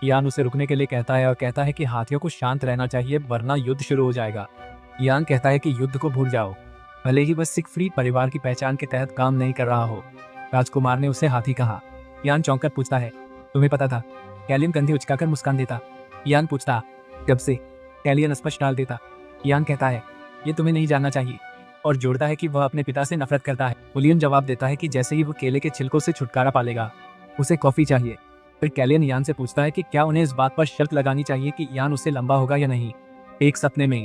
यान उसे रुकने के लिए कहता है और कहता है कि हाथियों को शांत रहना चाहिए वरना युद्ध शुरू हो जाएगा। यान कहता है कि युद्ध को भूल जाओ, भले ही वह सिगफ्रीड परिवार की पहचान के तहत काम नहीं कर रहा हो। राजकुमार ने उसे हाथी कहा। यान चौंक कर पूछता है, तुम्हें पता था? कैलियन कंधे उचकाकर मुस्कान देता। यान पूछता, कब से? कैलियन स्पष्ट डाल देता। यान कहता है, ये तुम्हें नहीं जानना चाहिए, और जोड़ता है कि वह अपने पिता से नफरत करता है। कुलियन जवाब देता है कि जैसे ही वो केले के छिलकों से छुटकारा पालेगा उसे कॉफी चाहिए। फिर कैलियन यान से पूछता है कि क्या उन्हें इस बात पर शर्त लगानी चाहिए कि यान उससे लंबा होगा या नहीं। एक सपने में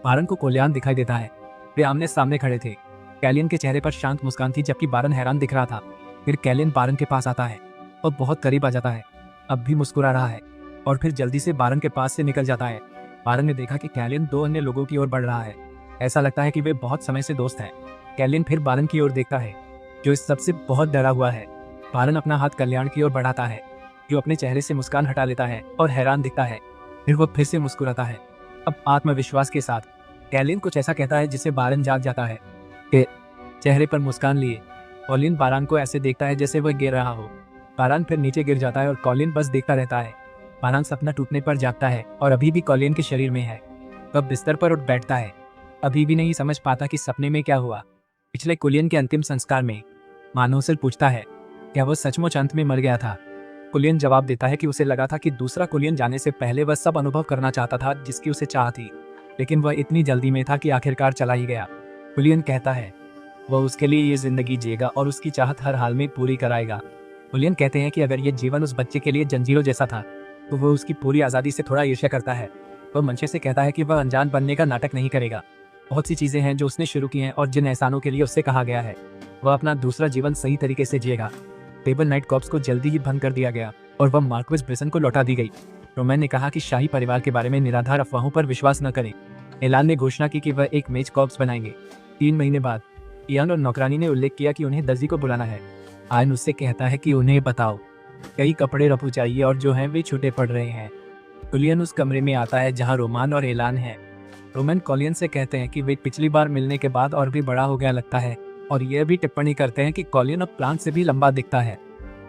बारन को कोलियान दिखाई देता है। वे आमने सामने खड़े थे। कैलियन के चेहरे पर शांत मुस्कान थी जबकि बारन हैरान दिख रहा था। फिर कैलियन बारन के पास आता है और बहुत करीब आ जाता है, अब भी मुस्कुरा रहा है, और फिर जल्दी से बारन के पास से निकल जाता है। बारन ने देखा कि कैलियन 2 अन्य लोगों की ओर बढ़ रहा है। ऐसा लगता है कि वे बहुत समय से दोस्त हैं। कैलियन फिर बारन की ओर देखता है, जो इस सबसे बहुत डरा हुआ है। बारन अपना हाथ कल्याण की ओर बढ़ाता है, जो अपने चेहरे से मुस्कान हटा लेता है और हैरान दिखता है। फिर वह फिर से मुस्कुराता है, अब आत्मविश्वास के साथ। कैलियन कुछ ऐसा कहता है जिससे बारन जाग जाता है। फिर चेहरे पर मुस्कान लिए कॉलिन बारन को ऐसे देखता है जैसे वह गिर रहा हो। बारन फिर नीचे गिर जाता है और कॉलिन बस देखता रहता है। बारन सपना टूटने पर जागता है और अभी भी कॉलिन के शरीर में है। वह बिस्तर पर उठ बैठता है, अभी भी नहीं समझ पाता कि सपने में क्या हुआ। पिछले कुलियन के अंतिम संस्कार में मानोसल पूछता है, क्या वह सचमुच अंत में मर गया था? कुलियन जवाब देता है कि उसे लगा था कि दूसरा कुलियन जाने से पहले वह सब अनुभव करना चाहता था जिसकी उसे चाह थी, लेकिन वह इतनी जल्दी में था कि आखिरकार चला ही गया। कुलियन कहता है वह उसके लिए ये जिंदगी जिएगा और उसकी चाहत हर हाल में पूरी कराएगा। कुलियन कहते हैं कि अगर ये जीवन उस बच्चे के लिए जंजीरों जैसा था तो वह उसकी पूरी आज़ादी से थोड़ा ईर्ष्या करता है। वह मंशे से कहता है कि वह अनजान बनने का नाटक नहीं करेगा। बहुत सी चीज़ें हैं जो उसने शुरू की हैं और जिन एहसानों के लिए उससे कहा गया है वह अपना दूसरा जीवन सही तरीके से जिएगा। टेबल नाइट कॉर्प्स को जल्दी ही भंग कर दिया गया और वह मार्क्विस ब्रिसन को लौटा दी गई। रोमैन ने कहा कि शाही परिवार के बारे में निराधार अफवाहों पर विश्वास न करें। एलान ने घोषणा की कि वह एक मेज कॉर्प्स बनाएंगे। 3 महीने बाद इयान और नौकरानी ने उल्लेख किया कि उन्हें दर्जी को बुलाना है। आयन उससे कहता है कि उन्हें बताओ, कई कपड़े रफू चाहिए और जो हैं वे छूटे पड़ रहे हैं। कुलियन उस कमरे में आता है जहां रोमान और एलान है। रोमन कॉलियन से कहते हैं कि वे पिछली बार मिलने के बाद और भी बड़ा हो गया लगता है, और यह भी टिप्पणी करते हैं कि कॉलियन अब प्लांट से भी लंबा दिखता है।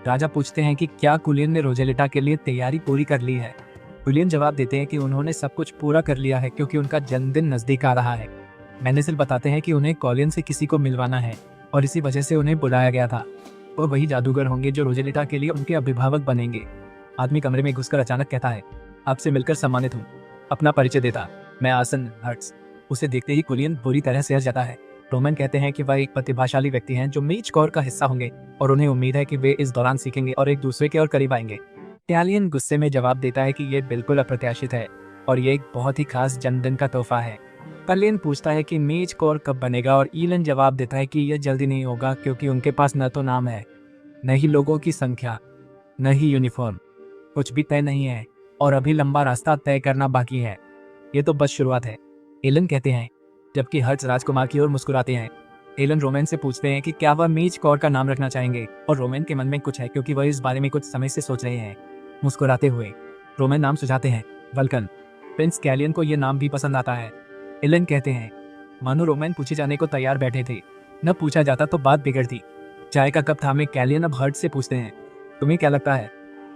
राजा पूछते हैं कि क्या कुलियन ने रोजेलिटा के लिए तैयारी पूरी कर ली है। कुलियन जवाब देते हैं कि उन्होंने सब कुछ पूरा कर लिया है क्योंकि उनका जन्मदिन नजदीक आ रहा है। मैनेजर बताते हैं कि उन्हें कॉलियन से किसी को मिलवाना है और इसी वजह से उन्हें बुलाया गया था। वो वही जादूगर होंगे जो रोजेलिटा के लिए उनके अभिभावक बनेंगे। आदमी कमरे में घुसकर अचानक कहता है, आपसे मिलकर सम्मानित हूँ। अपना परिचय देता, मैं आसन हर्ट्स। उसे देखते ही कुलियन बुरी तरह सहज जाता है। रोमन कहते हैं कि वह एक प्रतिभाशाली व्यक्ति हैं जो मेज कॉर का हिस्सा होंगे और उन्हें उम्मीद है कि वे इस दौरान सीखेंगे और एक दूसरे के और करीब आएंगे। कैलियन गुस्से में जवाब देता है कि यह बिल्कुल अप्रत्याशित है और ये एक बहुत ही खास जन्मदिन का तोहफा है। कैलियन पूछता है कि मेज कॉर कब बनेगा और ईलन जवाब देता है कि यह जल्दी नहीं होगा क्योंकि उनके पास न तो नाम है, न ही लोगों की संख्या, न ही यूनिफॉर्म। कुछ भी तय नहीं है और अभी लंबा रास्ता तय करना बाकी है। ये तो बस शुरुआत है, एलन कहते हैं, जबकि हर्ट्स राजकुमार की ओर मुस्कुराते हैं। एलन रोमैन से पूछते हैं कि क्या वह मेज कॉर का नाम रखना चाहेंगे, और रोमैन के मन में कुछ है क्योंकि वह इस बारे में कुछ समय से सोच रहे हैं। मुस्कुराते हुए रोमैन नाम सुझाते हैं, वल्कन। प्रिंस कैलियन को यह नाम भी पसंद आता है। एलन कहते हैं, मानो रोमैन पूछे जाने को तैयार बैठे थे, न पूछा जाता तो बात बिगड़ती। चाय का कप थामे कैलियन अब हर्ट्स से पूछते हैं, तुम्हें क्या लगता है?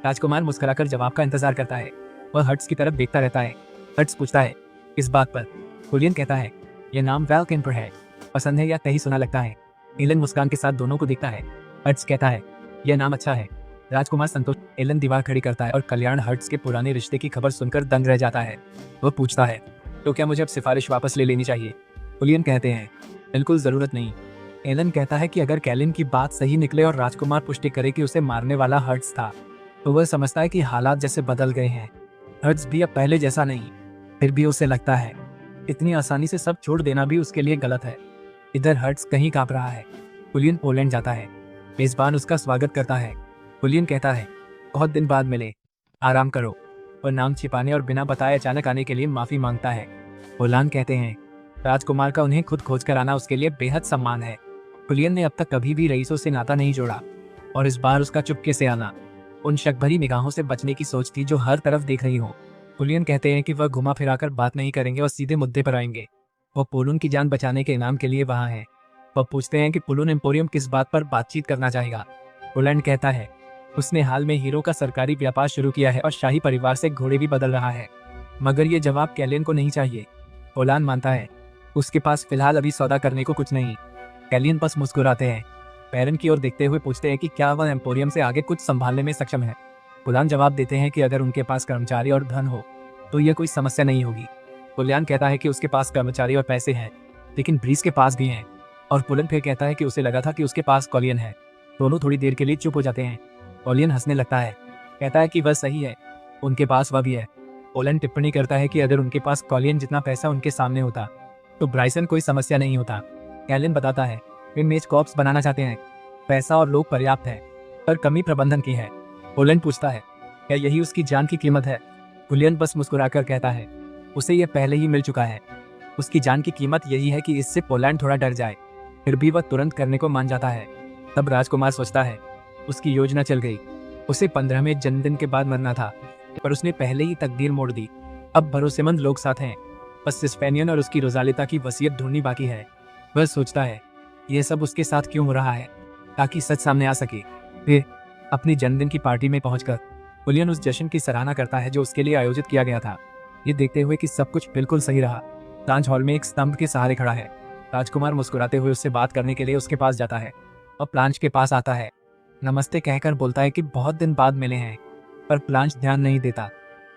राजकुमार मुस्कुराकर जवाब का इंतजार करता है। वह हर्ट्स की तरफ देखता रहता है। हर्ट्स पूछता है, इस बात पर? कुलियन कहता है, यह नाम वैल्कन पर है, पसंद है या कहीं सुना लगता है? एलन मुस्कान के साथ दोनों को देखता है। हर्ट्स कहता है, यह नाम अच्छा है। राजकुमार संतोष। एलन दीवार खड़ी करता है और कल्याण हर्ट्स के पुराने रिश्ते की खबर सुनकर दंग रह जाता है। वह पूछता है, तो क्या मुझे अब सिफारिश वापस ले लेनी चाहिए? कुलियन कहते हैं, बिल्कुल जरूरत नहीं। एलन कहता है कि अगर कैलिन की बात सही निकले और राजकुमार पुष्टि करे कि उसे मारने वाला हर्ट्स था, तो वह समझता है कि हालात जैसे बदल गए हैं। हर्ट्स भी अब पहले जैसा नहीं। फिर भी उसे लगता है इतनी आसानी से सब छोड़ देना भी उसके लिए गलत है। इधर हर्ट्स कहीं कांप रहा है। कुलियन पोलैंड जाता है। मेजबान उसका स्वागत करता है। कुलियन कहता है, बहुत दिन बाद मिले, आराम करो। वह नाम छिपाने और बिना बताए अचानक आने के लिए माफी मांगता है। पोलान कहते हैं, राजकुमार का उन्हें खुद खोज कर आना उसके लिए बेहद सम्मान है। कुलियन ने अब तक कभी भी रईसों से नाता नहीं जोड़ा और इस बार उसका चुपके से आना उन शक भरी निगाहों से बचने की सोच थी जो हर तरफ देख रही हो। कुलियन कहते हैं कि वह घुमा फिराकर बात नहीं करेंगे और सीधे मुद्दे पर आएंगे। वह पोलून की जान बचाने के इनाम के लिए वहां है। वह पूछते हैं कि पुलून एम्पोरियम किस बात पर बातचीत करना चाहेगा। पोलैंड कहता है, उसने हाल में हीरो का सरकारी व्यापार शुरू किया है और शाही परिवार से घोड़े भी बदल रहा है। मगर ये जवाब कैलियन को नहीं चाहिए। ओलान मानता है उसके पास फिलहाल अभी सौदा करने को कुछ नहीं। कैलियन बस मुस्कुराते हैं। पैरन की ओर देखते हुए पूछते हैं कि क्या वह एम्पोरियम से आगे कुछ संभालने में सक्षम है। ओलान जवाब देते हैं कि अगर उनके पास कर्मचारी और धन हो तो यह कोई समस्या नहीं होगी। पुलियान कहता है कि उसके पास कर्मचारी और पैसे हैं, लेकिन ब्रीस के पास भी हैं। और पुलन फिर कहता है कि उसे लगा था कि उसके पास कॉलियन है। दोनों थोड़ी देर के लिए चुप हो जाते हैं। कॉलियन हंसने लगता है, कहता है कि वह सही है, उनके पास वह भी है। ओलन टिप्पणी करता है कि अगर उनके पास कॉलियन जितना पैसा उनके सामने होता तो ब्राइसन कोई समस्या नहीं होता। कैलियन बताता है वे मेज कॉप्स बनाना चाहते हैं, पैसा और लोग पर्याप्त है, पर कमी प्रबंधन की है। ओलन पूछता है क्या यही उसकी जान की कीमत है। पुलियन बस मुस्कुराकर कहता है उसे यह पहले ही मिल चुका है। उसकी जान की कीमत यही है कि इससे पोलैंड थोड़ा डर जाए। फिर भी वह तुरंत करने को मान जाता है। तब राजकुमार सोचता है उसकी योजना चल गई। उसे 15वें जन्मदिन के बाद मरना था, पर उसने पहले ही तकदीर मोड़ दी। अब भरोसेमंद लोग साथ हैं, बस सिस्पेनियन और उसकी रोजालिता की वसीयत ढूंढनी बाकी है। वह सोचता है यह सब उसके साथ क्यों हो रहा है, ताकि सच सामने आ सके। फिर अपनी जन्मदिन की पार्टी में पहुंचकर पुलियन उस जश्न की सराहना करता है जो उसके लिए आयोजित किया गया था। ये देखते हुए कि सब कुछ बिल्कुल सही रहा, ताज हॉल में एक स्तंभ के सहारे खड़ा है। राजकुमार मुस्कुराते हुए उससे बात करने के लिए उसके पास जाता है और प्लांच के पास आता है। नमस्ते कहकर बोलता है कि बहुत दिन बाद मिले हैं, पर प्लांच ध्यान नहीं देता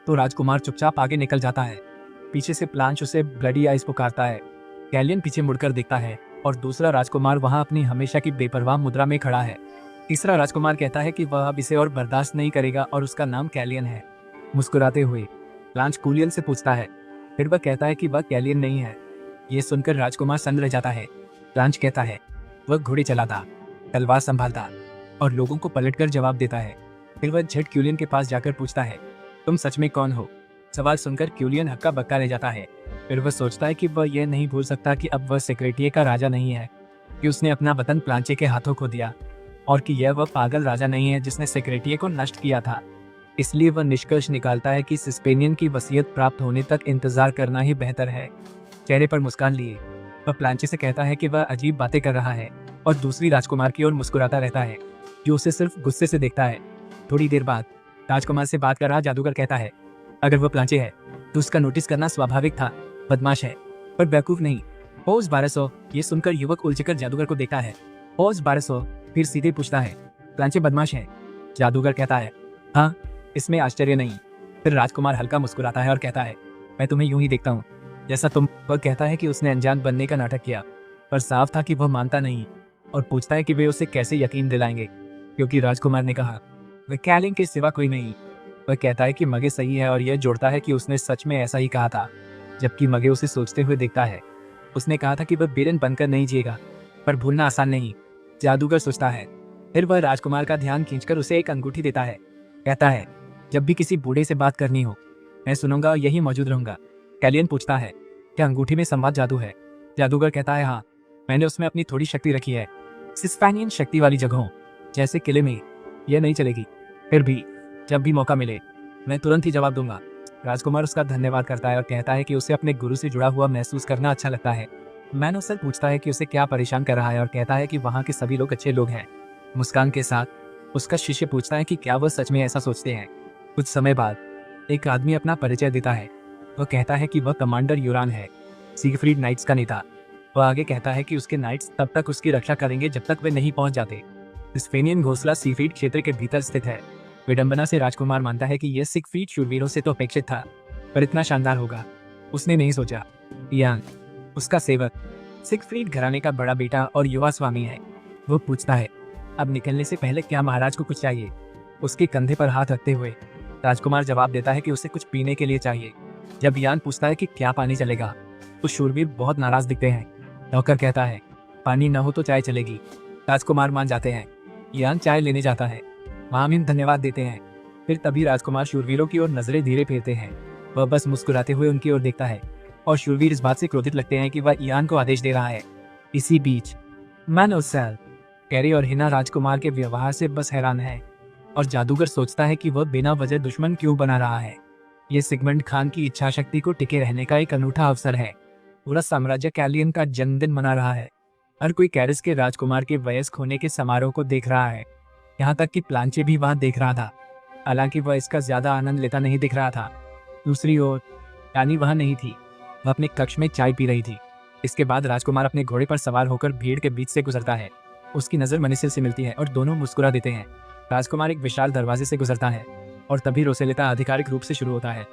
तो राजकुमार चुपचाप आगे निकल जाता है। पीछे से प्लांच उसे ब्लडी आइज पुकारता है। कैलियन पीछे मुड़कर देखता है और दूसरा राजकुमार वहां अपनी हमेशा की बेपरवाह मुद्रा में खड़ा है। तीसरा राजकुमार कहता है कि वह अब इसे और बर्दाश्त नहीं करेगा और उसका नाम कैलियन है। मुस्कुराते हुए प्लांच कूलियन से पूछता है, फिर वह कहता है कि वह कैलियन नहीं है। ये सुनकर राजकुमार सन्न रह जाता है। प्लांच कहता है वह घोड़े चलाता, तलवार संभालता और लोगों को पलटकर जवाब देता है। फिर वह झट क्यूलियन के पास जाकर पूछता है तुम सच में कौन हो। सवाल सुनकर क्यूलियन हक्का बक्का रह जाता है। फिर वह सोचता है कि वह यह नहीं भूल सकता कि अब वह सेक्रेटिए का राजा नहीं है, कि उसने अपना वतन प्लांचे के हाथों खो दिया, और कि यह वह पागल राजा नहीं है जिसने सेक्रेटिए को नष्ट किया था। इसलिए वह निष्कर्ष निकालता है कि सिस्पेनियन की वसीयत प्राप्त होने तक इंतजार करना ही बेहतर है। चेहरे पर मुस्कान लिए वह प्लांचे से कहता है कि वह अजीब बातें कर रहा है और दूसरी राजकुमार की ओर मुस्कुराता रहता है, जो उसे सिर्फ गुस्से से देखता है। थोड़ी देर बाद राजकुमार से बात कर रहा जादूगर कहता है अगर वह प्लांचे है तो उसका नोटिस करना स्वाभाविक था। बदमाश है पर बेवकूफ नहीं। पोज 1200। ये सुनकर युवक उलझकर जादूगर को देखता है। पोज 1200 फिर सीधे पूछता है प्लांचे बदमाश है। जादूगर कहता है हाँ, इसमें आश्चर्य नहीं। फिर राजकुमार हल्का मुस्कुराता है और कहता है मैं तुम्हें यूं ही देखता हूँ जैसा तुम। वह कहता है कि उसने अनजान बनने का नाटक किया, पर साफ था कि वह मानता नहीं और पूछता है कि वे उसे कैसे यकीन दिलाएंगे, क्योंकि राजकुमार ने कहा वह कैलियन के सिवा कोई नहीं। वह कहता है कि मगे सही है और यह जोड़ता है कि उसने सच में ऐसा ही कहा था, जबकि मगे उसे सोचते हुए देखता है। उसने कहा था कि वह बेरन बनकर नहीं जिएगा, पर भूलना आसान नहीं। जादूगर सोचता है। फिर वह राजकुमार का ध्यान खींचकर उसे एक अंगूठी देता है। कहता है जब भी किसी बूढ़े से बात करनी हो मैं सुनूंगा और यही मौजूद रहूंगा। कैलियन पूछता है क्या अंगूठी में संवाद जादू है। जादूगर कहता है हाँ, मैंने उसमें अपनी थोड़ी शक्ति रखी है। सिस्पेनियन शक्ति वाली जगहों जैसे किले में यह नहीं चलेगी। फिर भी जब भी मौका मिले मैं तुरंत ही जवाब दूंगा। राजकुमार उसका धन्यवाद करता है और कहता है कि उसे अपने गुरु से जुड़ा हुआ महसूस करना अच्छा लगता है। मैनोसल पूछता है कि उसे क्या परेशान कर रहा है और कहता है कि वहाँ के सभी लोग अच्छे लोग हैं। मुस्कान के साथ उसका शिष्य पूछता है कि क्या वह सच में ऐसा सोचते हैं। कुछ समय बाद एक आदमी अपना परिचय देता है। वह कहता है कि वह कमांडर यूरान है, सीगफ्रीड नाइट्स का नेता। वह आगे कहता है कि उसके नाइट्स तब तक उसकी रक्षा करेंगे जब तक वे नहीं पहुंच जाते। स्पेनियन घोंसला सीफ्रीड क्षेत्र के भीतर स्थित है। विडंबना से राजकुमार मानता है कि यह सिगफ्रीड शूरवीरों से तो अपेक्षित था, पर इतना शानदार होगा उसने नहीं सोचा। यान उसका सेवक सिगफ्रीड घराने का बड़ा बेटा और युवा स्वामी है। वो पूछता है अब निकलने से पहले क्या महाराज को कुछ चाहिए। उसके कंधे पर हाथ रखते हुए राजकुमार जवाब देता है कि उसे कुछ पीने के लिए चाहिए। जब यान पूछता है कि क्या पानी चलेगा तो शूरवीर बहुत नाराज दिखते हैं। नौकर कहता है पानी न हो तो चाय चलेगी। राजकुमार मान जाते हैं। यान चाय लेने जाता है। महामिन धन्यवाद देते हैं। फिर तभी राजकुमार शूरवीरों की ओर नजरें धीरे फेरते हैं। वह बस मुस्कुराते हुए उनकी ओर देखता है और शूरवीर इस बात से क्रोधित लगते हैं कि वह यान को आदेश दे रहा है। इसी बीच मैनोसेल, कैरी और हिना राजकुमार के व्यवहार से बस हैरान है और जादूगर सोचता है कि वह बिना वजह दुश्मन क्यों बना रहा है। ये सिगमंड खान की इच्छा शक्ति को टिके रहने का एक अनूठा अवसर है। पूरा साम्राज्य कैलियन का जन्मदिन मना रहा है। हर कोई कैरिस के राजकुमार के वयस्क होने के समारोह को देख रहा है। यहाँ तक कि प्लांचे भी वहाँ देख रहा था। हालांकि वह इसका ज्यादा आनंद लेता नहीं दिख रहा था। दूसरी ओर रानी वहाँ नहीं थी, वह अपने कक्ष में चाय पी रही थी। इसके बाद राजकुमार अपने घोड़े पर सवार होकर भीड़ के बीच से गुजरता है। उसकी नज़र मनीषा से मिलती है और दोनों मुस्कुरा देते हैं। राजकुमार एक विशाल दरवाजे से गुजरता है और तभी रोसेलिता आधिकारिक रूप से शुरू होता है।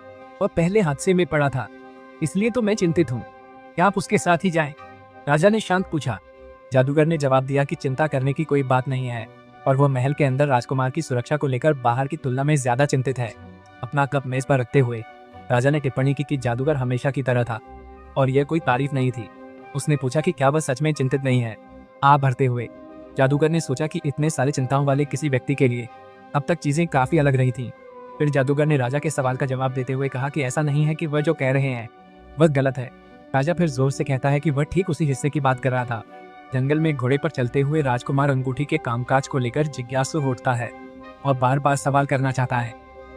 वह पहले हादसे में पड़ा था, इसलिए तो मैं चिंतित हूँ। क्या आप उसके साथ ही जाएं? राजा ने शांत पूछा। जादूगर ने जवाब दिया कि चिंता करने की कोई बात नहीं है, और वह महल के अंदर राजकुमार की सुरक्षा को लेकर बाहर की तुलना में ज्यादा चिंतित है। अपना कप मेज पर रखते हुए राजा ने टिप्पणी की कि जादूगर हमेशा की तरह था, और यह कोई तारीफ नहीं थी। उसने पूछा कि क्या वह सच में चिंतित नहीं है। आ भरते हुए जादूगर ने सोचा कि इतने सारे चिंताओं वाले किसी व्यक्ति के लिए अब तक चीजें काफी अलग रही थी। फिर जादूगर ने राजा के सवाल का जवाब देते हुए कहा कि ऐसा नहीं है कि वह जो कह रहे हैं वह गलत है। राजा फिर जोर से कहता है कि वह ठीक उसी हिस्से की बात कर रहा था। जंगल में घोड़े पर चलते हुए राजकुमार अंगूठी के कामकाज को लेकर जिज्ञासु होता है और बार बार सवाल करना चाहता है,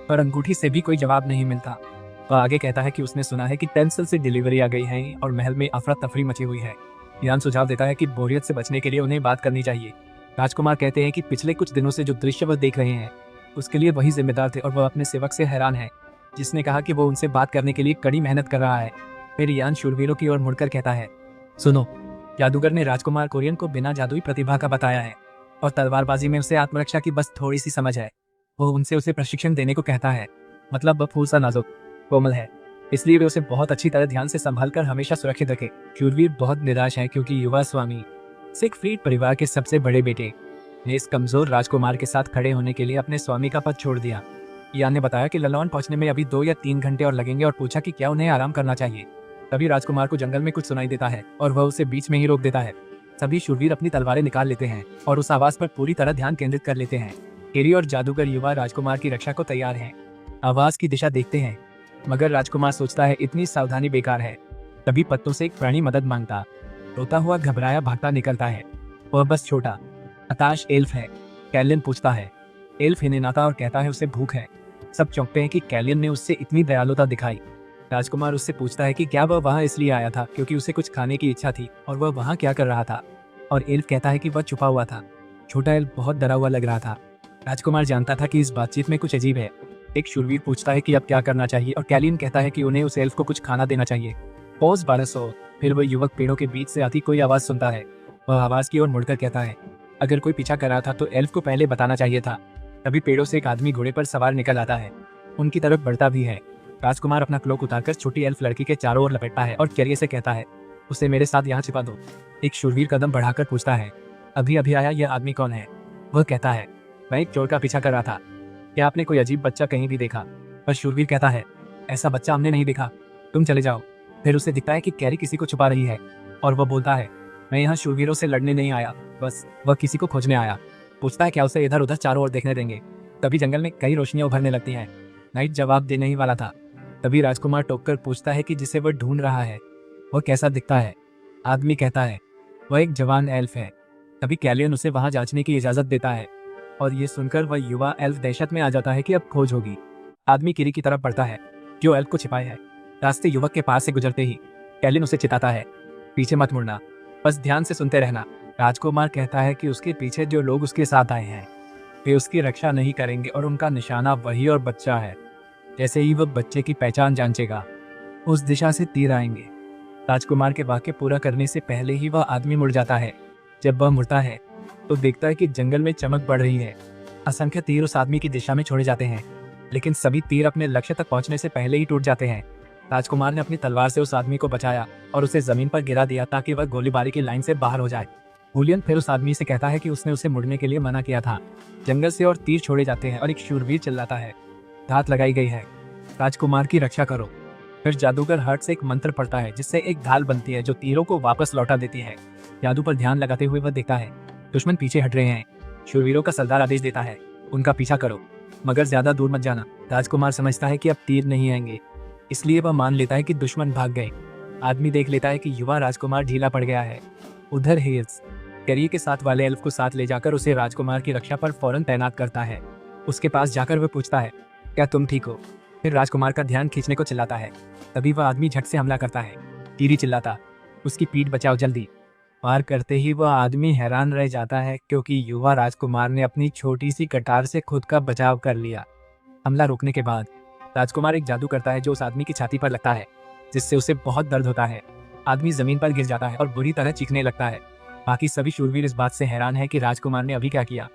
पर अंगूठी से भी कोई जवाब नहीं मिलता। वह आगे कहता है कि उसने सुना है कि टेंसल से डिलीवरी आ गई है और महल में अफरा तफरी मची हुई है। यान सुझाव देता है कि बोरियत से बचने के लिए उन्हें बात करनी चाहिए। राजकुमार कहते हैं कि पिछले कुछ दिनों से जो दृश्य वह देख रहे हैं उसके लिए वही जिम्मेदार थे, और वह अपने सेवक से हैरान है जिसने कहा कि वो उनसे बात करने के लिए कड़ी मेहनत कर रहा है। फिर यान शूरवीरों की ओर मुड़कर कहता है, सुनो, जादूगर ने राजकुमार कोरियन को बिना जादुई प्रतिभा का बताया है और तलवारबाजी में उसे आत्मरक्षा की बस थोड़ी सी समझ है। वो उनसे उसे प्रशिक्षण देने को कहता है। मतलब वह फूल सा नाजुक कोमल है, इसलिए वे उसे बहुत अच्छी तरह ध्यान से संभाल कर हमेशा सुरक्षित रखे। शूरवीर बहुत निराश है क्योंकि युवा स्वामी सिगफ्रीड परिवार के सबसे बड़े बेटे ने इस कमजोर राजकुमार के साथ खड़े होने के लिए अपने स्वामी का पद छोड़ दिया। यान ने बताया कि ललौन पहुंचने में अभी 2 या 3 घंटे और लगेंगे और पूछा कि क्या उन्हें आराम करना चाहिए। तभी राजकुमार को जंगल में कुछ सुनाई देता है और वह उसे बीच में ही रोक देता है। सभी शूरवीर अपनी तलवारें निकाल लेते हैं और उस आवाज पर पूरी तरह ध्यान केंद्रित कर लेते हैं। केरी और जादूगर युवा राजकुमार की रक्षा को तैयार हैं। आवाज की दिशा देखते हैं, मगर राजकुमार सोचता है इतनी सावधानी बेकार है। तभी पत्तों से एक प्राणी मदद मांगता रोता हुआ घबराया भागता निकलता है। वह बस छोटा हताश एल्फ है। कैलियन पूछता है। एल्फ हिनहिनाता और कहता है उसे भूख है। सब चौंकते हैं कि कैलियन ने उससे इतनी दयालुता दिखाई। राजकुमार उससे पूछता है कि क्या वह वहाँ इसलिए आया था क्योंकि उसे कुछ खाने की इच्छा थी, और वह वहाँ क्या कर रहा था। और एल्फ कहता है कि वह छुपा हुआ था। छोटा एल्फ बहुत डरा हुआ लग रहा था। राजकुमार जानता था कि इस बातचीत में कुछ अजीब है। एक शूरवीर पूछता है कि अब क्या करना चाहिए, और कैलियन कहता है कि उन्हें उस एल्फ को कुछ खाना देना चाहिए। पॉज 1200। फिर वह युवक पेड़ों के बीच से आती कोई आवाज सुनता है। वह आवाज की ओर मुड़कर कहता है, अगर कोई पीछा कर रहा था तो एल्फ को पहले बताना चाहिए था। तभी पेड़ों से एक आदमी घोड़े पर सवार निकल आता है, उनकी तरफ बढ़ता भी है। राजकुमार अपना क्लोक उतारकर छोटी एल्फ लड़की के चारों ओर लपेटता है और कैरियर से कहता है, उसे मेरे साथ यहाँ छिपा दो। एक शूरवीर कदम बढ़ाकर पूछता है, अभी अभी आया यह आदमी कौन है? वह कहता है, मैं एक चोर का पीछा कर रहा था। क्या आपने कोई अजीब बच्चा कहीं भी देखा? पर शूरवीर कहता है, ऐसा बच्चा हमने नहीं देखा, तुम चले जाओ। फिर उसे दिखता है कि कैरी किसी को छुपा रही है, और वह बोलता है, मैं यहाँ शूरवीरों से लड़ने नहीं आया, बस वह किसी को खोजने आया। पूछता है क्या उसे इधर उधर चारों ओर देखने देंगे। तभी जंगल में कई रोशनियां उभरने लगती हैं। नाइट जवाब देने ही वाला था। तभी राजकुमार टोककर पूछता है कि जिसे वह ढूंढ रहा है वह कैसा दिखता है। आदमी कहता है, वह एक जवान एल्फ है। तभी कैलियन उसे वहां जांचने की इजाजत देता है, और ये सुनकर वह युवा एल्फ दहशत में आ जाता है कि अब खोज होगी। आदमी किरी की तरफ बढ़ता है जो एल्फ को छिपाए है। रास्ते युवक के पास से गुजरते ही कैलियन उसे चिताता है, पीछे मत मुड़ना, बस ध्यान से सुनते रहना। राजकुमार कहता है कि उसके पीछे जो लोग उसके साथ आए हैं वे उसकी रक्षा नहीं करेंगे और उनका निशाना वही और बच्चा है। जैसे ही वह बच्चे की पहचान जांचेगा उस दिशा से तीर आएंगे। राजकुमार के वाक्य पूरा करने से पहले ही वह आदमी मुड़ जाता है। जब वह मुड़ता है तो देखता है कि जंगल में चमक बढ़ रही है। असंख्य तीर उस आदमी की दिशा में छोड़े जाते हैं, लेकिन सभी तीर अपने लक्ष्य तक पहुंचने से पहले ही टूट जाते हैं। राजकुमार ने अपनी तलवार से उस आदमी को बचाया और उसे जमीन पर गिरा दिया ताकि वह गोलीबारी की लाइन से बाहर हो जाए। हुलियन फिर उस आदमी से कहता है कि उसने उसे मुड़ने के लिए मना किया था। जंगल से और तीर छोड़े जाते हैं और एक शूरवीर चिल्लाता है, धात लगाई गई है, राजकुमार की रक्षा करो। फिर जादूगर हर्ट से एक मंत्र पढ़ता है जिससे एक ढाल बनती है जो तीरों को वापस लौटा देती है। जादू पर ध्यान लगाते हुए वह देखता है दुश्मन पीछे हट रहे हैं। शूरवीरों का सरदार आदेश देता है, उनका पीछा करो, मगर ज्यादा दूर मत जाना। राजकुमार समझता है कि अब तीर नहीं आएंगे, इसलिए वह मान लेता है कि दुश्मन भाग गए। आदमी देख लेता है कि युवा राजकुमार ढीला पड़ गया है। उधर हेल्स कैरियर के साथ वाले एल्फ को साथ ले जाकर उसे राजकुमार की रक्षा पर फौरन तैनात करता है। उसके पास जाकर वह पूछता है, क्या तुम ठीक हो? फिर राजकुमार का ध्यान खींचने को चिल्लाता है। तभी वह आदमी झट से हमला करता है, तीरी चिल्लाता, उसकी पीठ बचाओ जल्दी। वार करते ही वह आदमी हैरान रह जाता है क्योंकि युवा राजकुमार ने अपनी छोटी सी कटार से खुद का बचाव कर लिया। हमला रोकने के बाद राजकुमार एक जादू करता है जो उस आदमी की छाती पर लगता है, जिससे उसे बहुत दर्द होता है। आदमी जमीन पर गिर जाता है और बुरी तरह चीखने लगता है। बाकी सभी शूरवीर इस बात से हैरान है कि राजकुमार ने अभी क्या किया।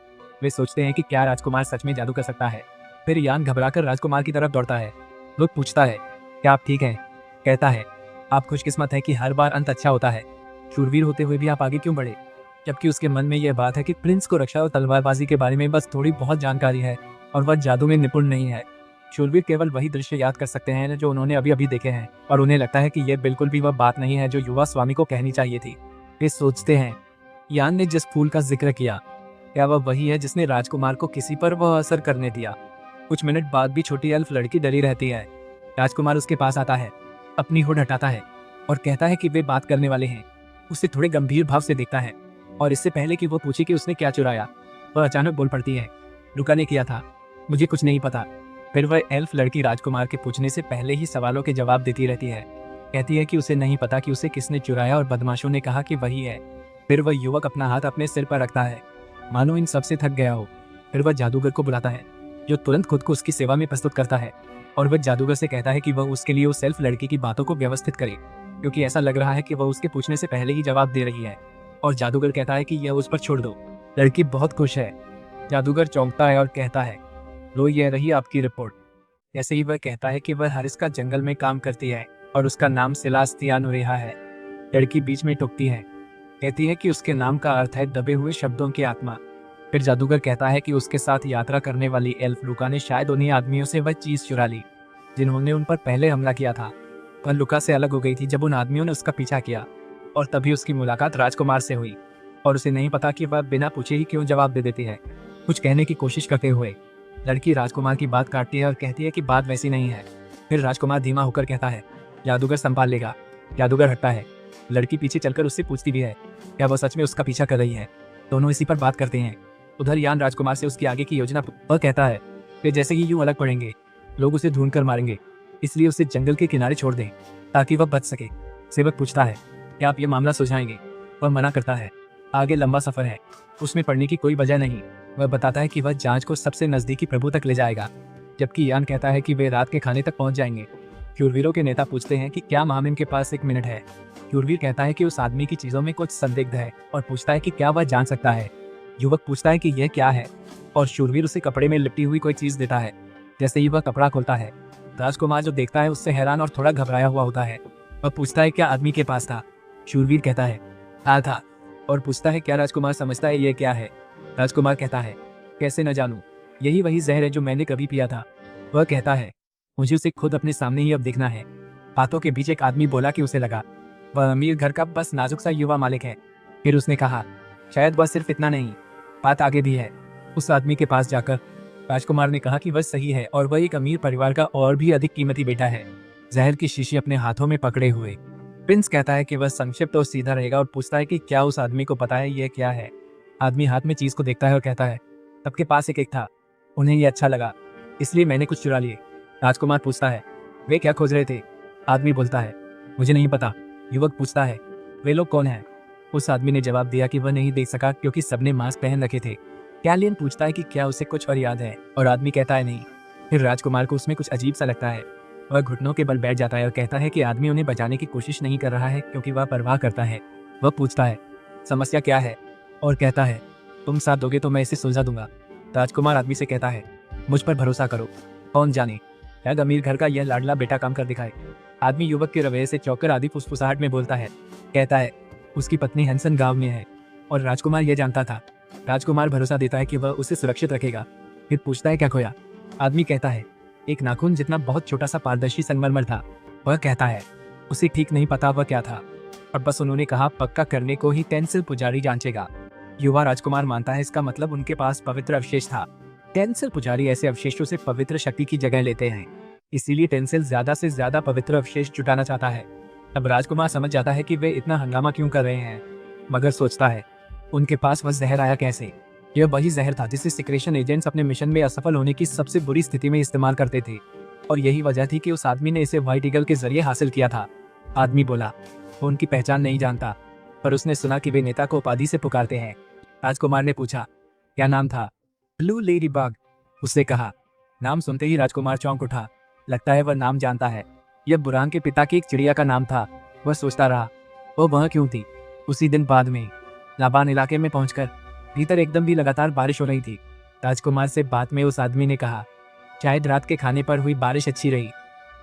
वे सोचते हैं कि क्या राजकुमार सच में जादू कर सकता है। फिर यान घबराकर राजकुमार की तरफ दौड़ता है। वो पूछता है, क्या आप ठीक हैं? कहता है, आप खुशकिस्मत हैं कि हर बार अंत अच्छा होता है। शूरवीर होते हुए भी आप आगे क्यों बढ़े? जबकि उसके मन में यह बात है कि प्रिंस को रक्षा और तलवारबाजी के बारे में बस थोड़ी बहुत जानकारी है और वह जादू में निपुण नहीं है। शूरवीर केवल वही दृश्य याद कर सकते हैं जो उन्होंने अभी अभी देखे हैं और उन्हें लगता है कि यह बिल्कुल भी वह बात नहीं है जो युवा स्वामी को कहनी चाहिए थी। वे सोचते हैं, यान ने जिस फूल का जिक्र किया, क्या वह वही है जिसने राजकुमार को किसी पर वह असर करने दिया? कुछ मिनट बाद भी छोटी एल्फ लड़की डरी रहती है। राजकुमार उसके पास आता है, अपनी हुड हटाता है और कहता है कि वे बात करने वाले हैं। उसे थोड़े गंभीर भाव से देखता है और इससे पहले कि वो पूछे कि उसने क्या चुराया, वह अचानक बोल पड़ती है, रुका ने किया था, मुझे कुछ नहीं पता। फिर वह एल्फ लड़की राजकुमार के पूछने से पहले ही सवालों के जवाब देती रहती है। कहती है कि उसे नहीं पता कि उसे किसने चुराया और बदमाशों ने कहा कि वही है। फिर वह युवक अपना हाथ अपने सिर पर रखता है, मानो इन सबसे थक गया हो। फिर वह जादूगर को बुलाता है, जो तुरंत खुद को उसकी सेवा में प्रस्तुत करता है और वह जादूगर से कहता है कि वह उसके लिए उस एल्फ लड़की की बातों को व्यवस्थित करे, क्योंकि ऐसा लग रहा है कि वह उसके पूछने से पहले ही जवाब दे रही है। और जादूगर कहता है कि यह उस पर छोड़ दो। लड़की बहुत खुश है। जादूगर चौंकता है और कहता है, लो, यह रही आपकी रिपोर्ट। जैसे ही वह कहता है कि वह हरिस्का जंगल में काम करती है और उसका नाम सिलास्तियानुरेहा है, लड़की बीच में टोकती है, कहती है कि उसके नाम का अर्थ है दबे हुए शब्दों की आत्मा। फिर जादूगर कहता है कि उसके साथ यात्रा करने वाली एल्फ लुका ने शायद उन्हीं आदमियों से वह चीज चुरा ली जिन्होंने उन पर पहले हमला किया था। वह लुका से अलग हो गई थी जब उन आदमियों ने उसका पीछा किया और तभी उसकी मुलाकात राजकुमार से हुई और उसे नहीं पता कि वह बिना पूछे ही क्यों जवाब दे देती है। कुछ कहने की कोशिश करते हुए लड़की राजकुमार की बात काटती है और कहती है कि बात वैसी नहीं है। फिर राजकुमार धीमा होकर कहता है, जादूगर संभाल लेगा। जादूगर हटता है। लड़की पीछे चलकर उससे पूछती भी है, क्या वह सच में उसका पीछा कर रही है। दोनों इसी पर बात करते हैं। उधर यान राजकुमार से उसकी आगे की योजना वह कहता है कि जैसे ही यूं अलग पड़ेंगे लोग उसे ढूंढ कर मारेंगे, इसलिए उसे जंगल के किनारे छोड़ दें ताकि वह बच सके। सेवक पूछता है, क्या आप ये मामला सुलझाएंगे? वह मना करता है, आगे लंबा सफर है, उसमें पड़ने की कोई वजह नहीं। वह बताता है कि वह जांच को सबसे नजदीकी प्रभु तक ले जाएगा, जबकि यान कहता है कि वे रात के खाने तक पहुंच जाएंगे। शूरवीरों के नेता पूछते हैं कि क्या मामिन के पास 1 मिनट है। शूरवीर कहता है कि उस आदमी की चीजों में कुछ संदिग्ध है और पूछता है कि क्या वह जान सकता है। युवक पूछता है कि यह क्या है और शूरवीर उसे कपड़े में लिपटी हुई कोई चीज देता है। जैसे ही वह कपड़ा खोलता है, राजकुमार जो देखता है उससे हैरान और थोड़ा घबराया हुआ होता है। वह पूछता है क्या आदमी के पास था। शूरवीर कहता है, हाँ था, और पूछता है क्या राजकुमार समझता है ये क्या है। राजकुमार कहता है, कैसे न जानूं, यही वही जहर है जो मैंने कभी पिया था। वह कहता है, मुझे उसे खुद अपने सामने ही अब देखना है। बातों के बीच एक आदमी बोला कि उसे लगा वह अमीर घर का बस नाजुक सा युवा मालिक है। फिर उसने कहा, शायद वह सिर्फ इतना नहीं, बात आगे भी है। उस आदमी के पास जाकर राजकुमार ने कहा कि वह सही है और वह एक अमीर परिवार का और भी अधिक कीमती बेटा है। जहर की शीशी अपने हाथों में पकड़े हुए प्रिंस कहता है कि वह संक्षिप्त और सीधा रहेगा और पूछता है कि क्या उस आदमी को पता है यह क्या है। आदमी हाथ में चीज को देखता है और कहता है, सबके पास एक था, उन्हें यह अच्छा लगा, इसलिए मैंने कुछ चुरा लिए। राजकुमार पूछता है, वे क्या खोज रहे थे? आदमी बोलता है, मुझे नहीं पता। युवक पूछता है, वे लोग कौन हैं? उस आदमी ने जवाब दिया कि वह नहीं देख सका क्योंकि सबने मास्क पहन रखे थे। कैलियन पूछता है कि क्या उसे कुछ और याद है और आदमी कहता है नहीं। फिर राजकुमार को उसमें कुछ अजीब सा लगता है। वह घुटनों के बल बैठ जाता है और कहता है कि आदमी उन्हें बचाने की कोशिश नहीं कर रहा है क्योंकि वह परवाह करता है। वह पूछता है, समस्या क्या है, और कहता है, तुम साथ दोगे तो मैं इसे सुलझा दूंगा। राजकुमार आदमी से कहता है, मुझ पर भरोसा करो, कौन जाने शायद अमीर घर का यह लाडला बेटा काम कर दिखाए। आदमी युवक के रवैये से चौंकर आदि फुसफुसाहट में बोलता है, कहता है, उसकी पत्नी हंसन गांव में है और राजकुमार यह जानता था। राजकुमार भरोसा देता है कि वह उसे सुरक्षित रखेगा। फिर पूछता है क्या खोया। आदमी कहता है, एक नाखून जितना बहुत छोटा सा पारदर्शी संगमरमर था। वह कहता है, उसे ठीक नहीं पता वह क्या था और बस उन्होंने कहा पक्का करने को ही टेंसिल पुजारी जांचेगा। युवा राजकुमार मानता है इसका मतलब उनके पास पवित्र अवशेष था। टेंसिल पुजारी ऐसे अवशेषों से पवित्र शक्ति की जगह लेते हैं, इसीलिए टेंसिल ज्यादा से ज्यादा पवित्र अवशेष जुटाना चाहता है। अब राजकुमार समझ जाता है कि वे इतना हंगामा क्यों कर रहे हैं, मगर सोचता है उनके पास वह जहर आया कैसे। यह वही जहर था जिसे सिक्रेशन एजेंट्स अपने मिशन में असफल होने की सबसे बुरी स्थिति में इस्तेमाल करते थे और यही वजह थी कि उस आदमी ने इसे व्हाइट ईगल के जरिए हासिल किया था। आदमी बोला, वो उनकी पहचान नहीं जानता। पर उसने सुना कि वे नेता को उपाधि से पुकारते हैं। राजकुमार ने पूछा, क्या नाम था? ब्लू लेडी बग, उसने कहा। नाम सुनते ही राजकुमार चौंक उठा। लगता है वह नाम जानता है। यह बुरान के पिता की एक चिड़िया का नाम था। वह सोचता रहा, वो वह क्यों थी? उसी दिन बाद में लाबान इलाके में पहुंचकर भीतर एकदम भी लगातार बारिश हो रही थी। राजकुमार से बात में उस आदमी ने कहा, शायद रात के खाने पर हुई बारिश अच्छी रही,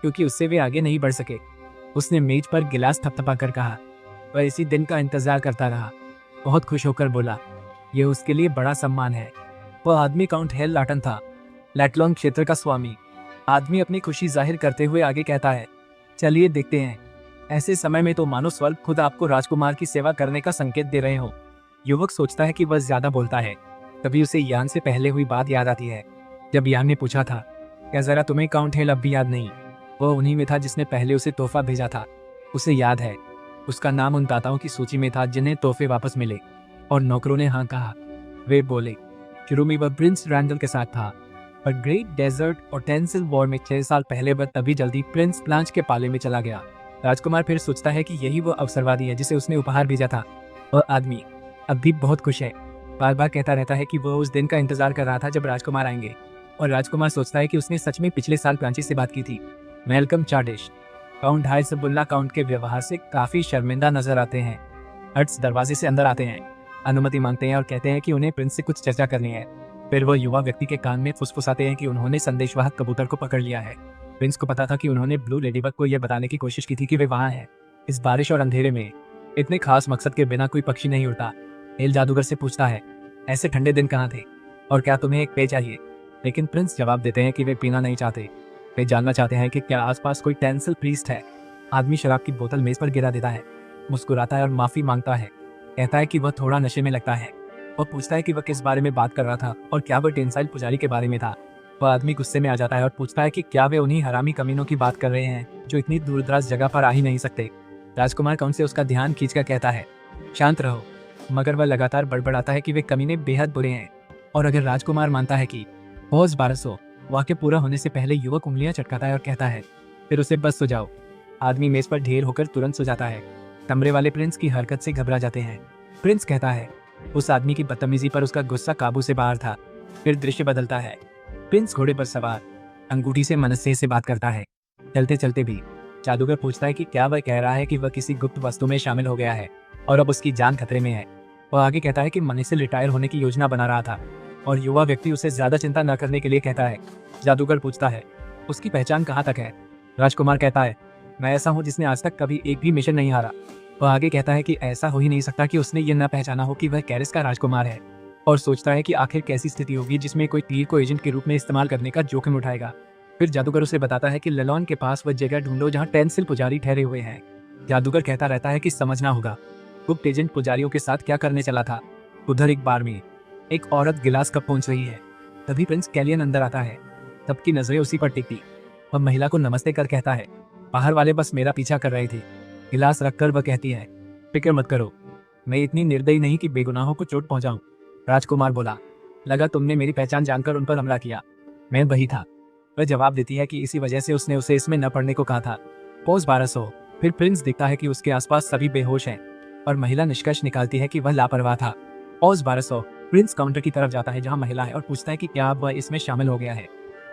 क्योंकि उससे वे आगे नहीं बढ़ सके। उसने मेज पर गिलास थपथपा कर कहा। वह इसी दिन का इंतजार करता रहा। बहुत खुश होकर बोला, यह उसके लिए बड़ा सम्मान है। वह आदमी काउंट हेल लाटन था, लैटलॉन्ग क्षेत्र का स्वामी। आदमी अपनी खुशी जाहिर करते हुए आगे कहता है, चलिए देखते हैं। ऐसे समय में तो मानो स्वर्ग खुद आपको राजकुमार की सेवा करने का संकेत दे रहे हो। युवक सोचता है कि वह ज्यादा बोलता है। तभी उसे यान से पहले हुई बात याद आती है, जब यान ने पूछा था, क्या जरा तुम्हें काउंट हेल अब भी याद नहीं? वह उन्हीं में था जिसने पहले उसे तोहफा भेजा था। उसे याद है, उसका नाम उन दाताओं की सूची में था जिन्हें तोहफे वापस मिले। और नौकरों ने हाँ कहा। वे बोले, शुरू में वह प्रिंस रैंडल के साथ था, पर ग्रेट डेजर्ट और टेंसिल वॉर में 6 साल पहले वह तभी जल्दी प्रिंस प्लांच के पाले में चला गया। राजकुमार फिर सोचता है कि यही वो अवसरवादी है जिसे उसने उपहार भेजा था। वह आदमी अब भी बहुत खुश है। बार बार कहता रहता है कि वह उस दिन का इंतजार कर रहा था जब राजकुमार आएंगे। और राजकुमार सोचता है कि उसने सच में पिछले साल प्लांची से बात की थी। मेलकम चार्डिश काउंट हाइसबुल्ला काउंट के व्यवहार से काफी शर्मिंदा नजर आते हैं। हर्ट्स दरवाजे से अंदर आते हैं, अनुमति मांगते हैं और कहते हैं कि उन्हें प्रिंस से कुछ चर्चा करनी है। फिर वह युवा व्यक्ति के कान में फुसफुसाते हैं कि उन्होंने संदेशवाहक कबूतर को पकड़ लिया है। प्रिंस को पता था कि उन्होंने ब्लू लेडीबग को यह बताने की कोशिश की थी कि वे वहाँ हैं। इस बारिश और अंधेरे में इतने खास मकसद के बिना कोई पक्षी नहीं उड़ता। हेल जादूगर से पूछता है, ऐसे ठंडे दिन कहाँ थे और क्या तुम्हें एक पेय चाहिए? लेकिन प्रिंस जवाब देते हैं कि वे पीना नहीं चाहते। वे जानना चाहते हैं कि क्या आसपास कोई टेंसिल प्रीस्ट है। आदमी शराब की बोतल मेज पर गिरा देता है, मुस्कुराता है और माफी मांगता है। कहता है कि वह थोड़ा नशे में लगता है। वह पूछता है कि वह किस बारे में बात कर रहा था और क्या वह टेंसाइल पुजारी के बारे में था। वह आदमी गुस्से में आ जाता है और पूछता है कि क्या वे उन्हीं हरामी कमीनों की बात कर रहे हैं जो इतनी दूरदराज जगह पर आ ही नहीं सकते। राजकुमार काउंट से उसका ध्यान खींचकर कहता है, शांत रहो। मगर वह लगातार बड़बड़ाता है कि वे कमीने बेहद बुरे हैं। और अगर राजकुमार मानता है कि पौज 1200 वाक्य पूरा होने से पहले युवक उंगलियां चटकाता है और कहता है, फिर उसे बस सो जाओ। आदमी मेज पर ढेर होकर तुरंत सो जाता है। कमरे वाले प्रिंस की हरकत से घबरा जाते हैं। प्रिंस कहता है, उस आदमी की बदतमीजी पर उसका गुस्सा काबू से बाहर था। फिर दृश्य बदलता है। प्रिंस घोड़े पर सवार अंगूठी से मनस्से से बात करता है। चलते चलते भी जादूगर पूछता है कि क्या वह कह रहा है कि वह किसी गुप्त वस्तु में शामिल हो गया है और अब उसकी जान खतरे में है। वह आगे कहता है कि मनी से रिटायर होने की योजना बना रहा था और युवा व्यक्ति उसे ज्यादा चिंता न करने के लिए कहता है। जादूगर पूछता है, उसकी पहचान कहाँ तक है? राजकुमार कहता है, मैं ऐसा हूँ जिसने आज तक कभी एक भी मिशन नहीं हारा। वह आगे कहता है कि ऐसा हो ही नहीं सकता कि उसने ये न पहचाना हो कि वह कैरिस का राजकुमार है। और सोचता है कि आखिर कैसी स्थिति होगी जिसमें कोई तीर को एजेंट के रूप में इस्तेमाल करने का जोखिम उठाएगा। फिर जादूगर उसे बताता है कि लेलॉन के पास वह जगह ढूंढो जहाँ टेंसिल पुजारी ठहरे हुए हैं। जादूगर कहता रहता है कि समझना होगा गुप्त एजेंट पुजारियों के साथ क्या करने चला था। उधर एक बार में एक औरत गिलास कप पहुंच रही है। तभी प्रिंस कैलियन अंदर आता है। सबकी नजरें उसी पर टिकती। वह महिला को नमस्ते कर कहता है, बाहर वाले बस मेरा पीछा कर रहे थे। गिलास रखकर वह कहती है, फिक्र मत करो, मैं इतनी निर्दयी नहीं कि बेगुनाहों को चोट पहुंचाऊं। राजकुमार बोला, लगा तुमने मेरी पहचान जानकर उन पर हमला किया। मैं वही था। वह जवाब देती है कि इसी वजह से उसने उसे इसमें न पड़ने को कहा था। पोज 1200। फिर प्रिंस दिखता है कि उसके आसपास सभी बेहोश हैं और महिला निष्कर्ष निकालती है कि वह लापरवाह था। पोज 1200। प्रिंस काउंटर की तरफ जाता है जहाँ महिला है और पूछता है कि क्या अब वह इसमें शामिल हो गया है।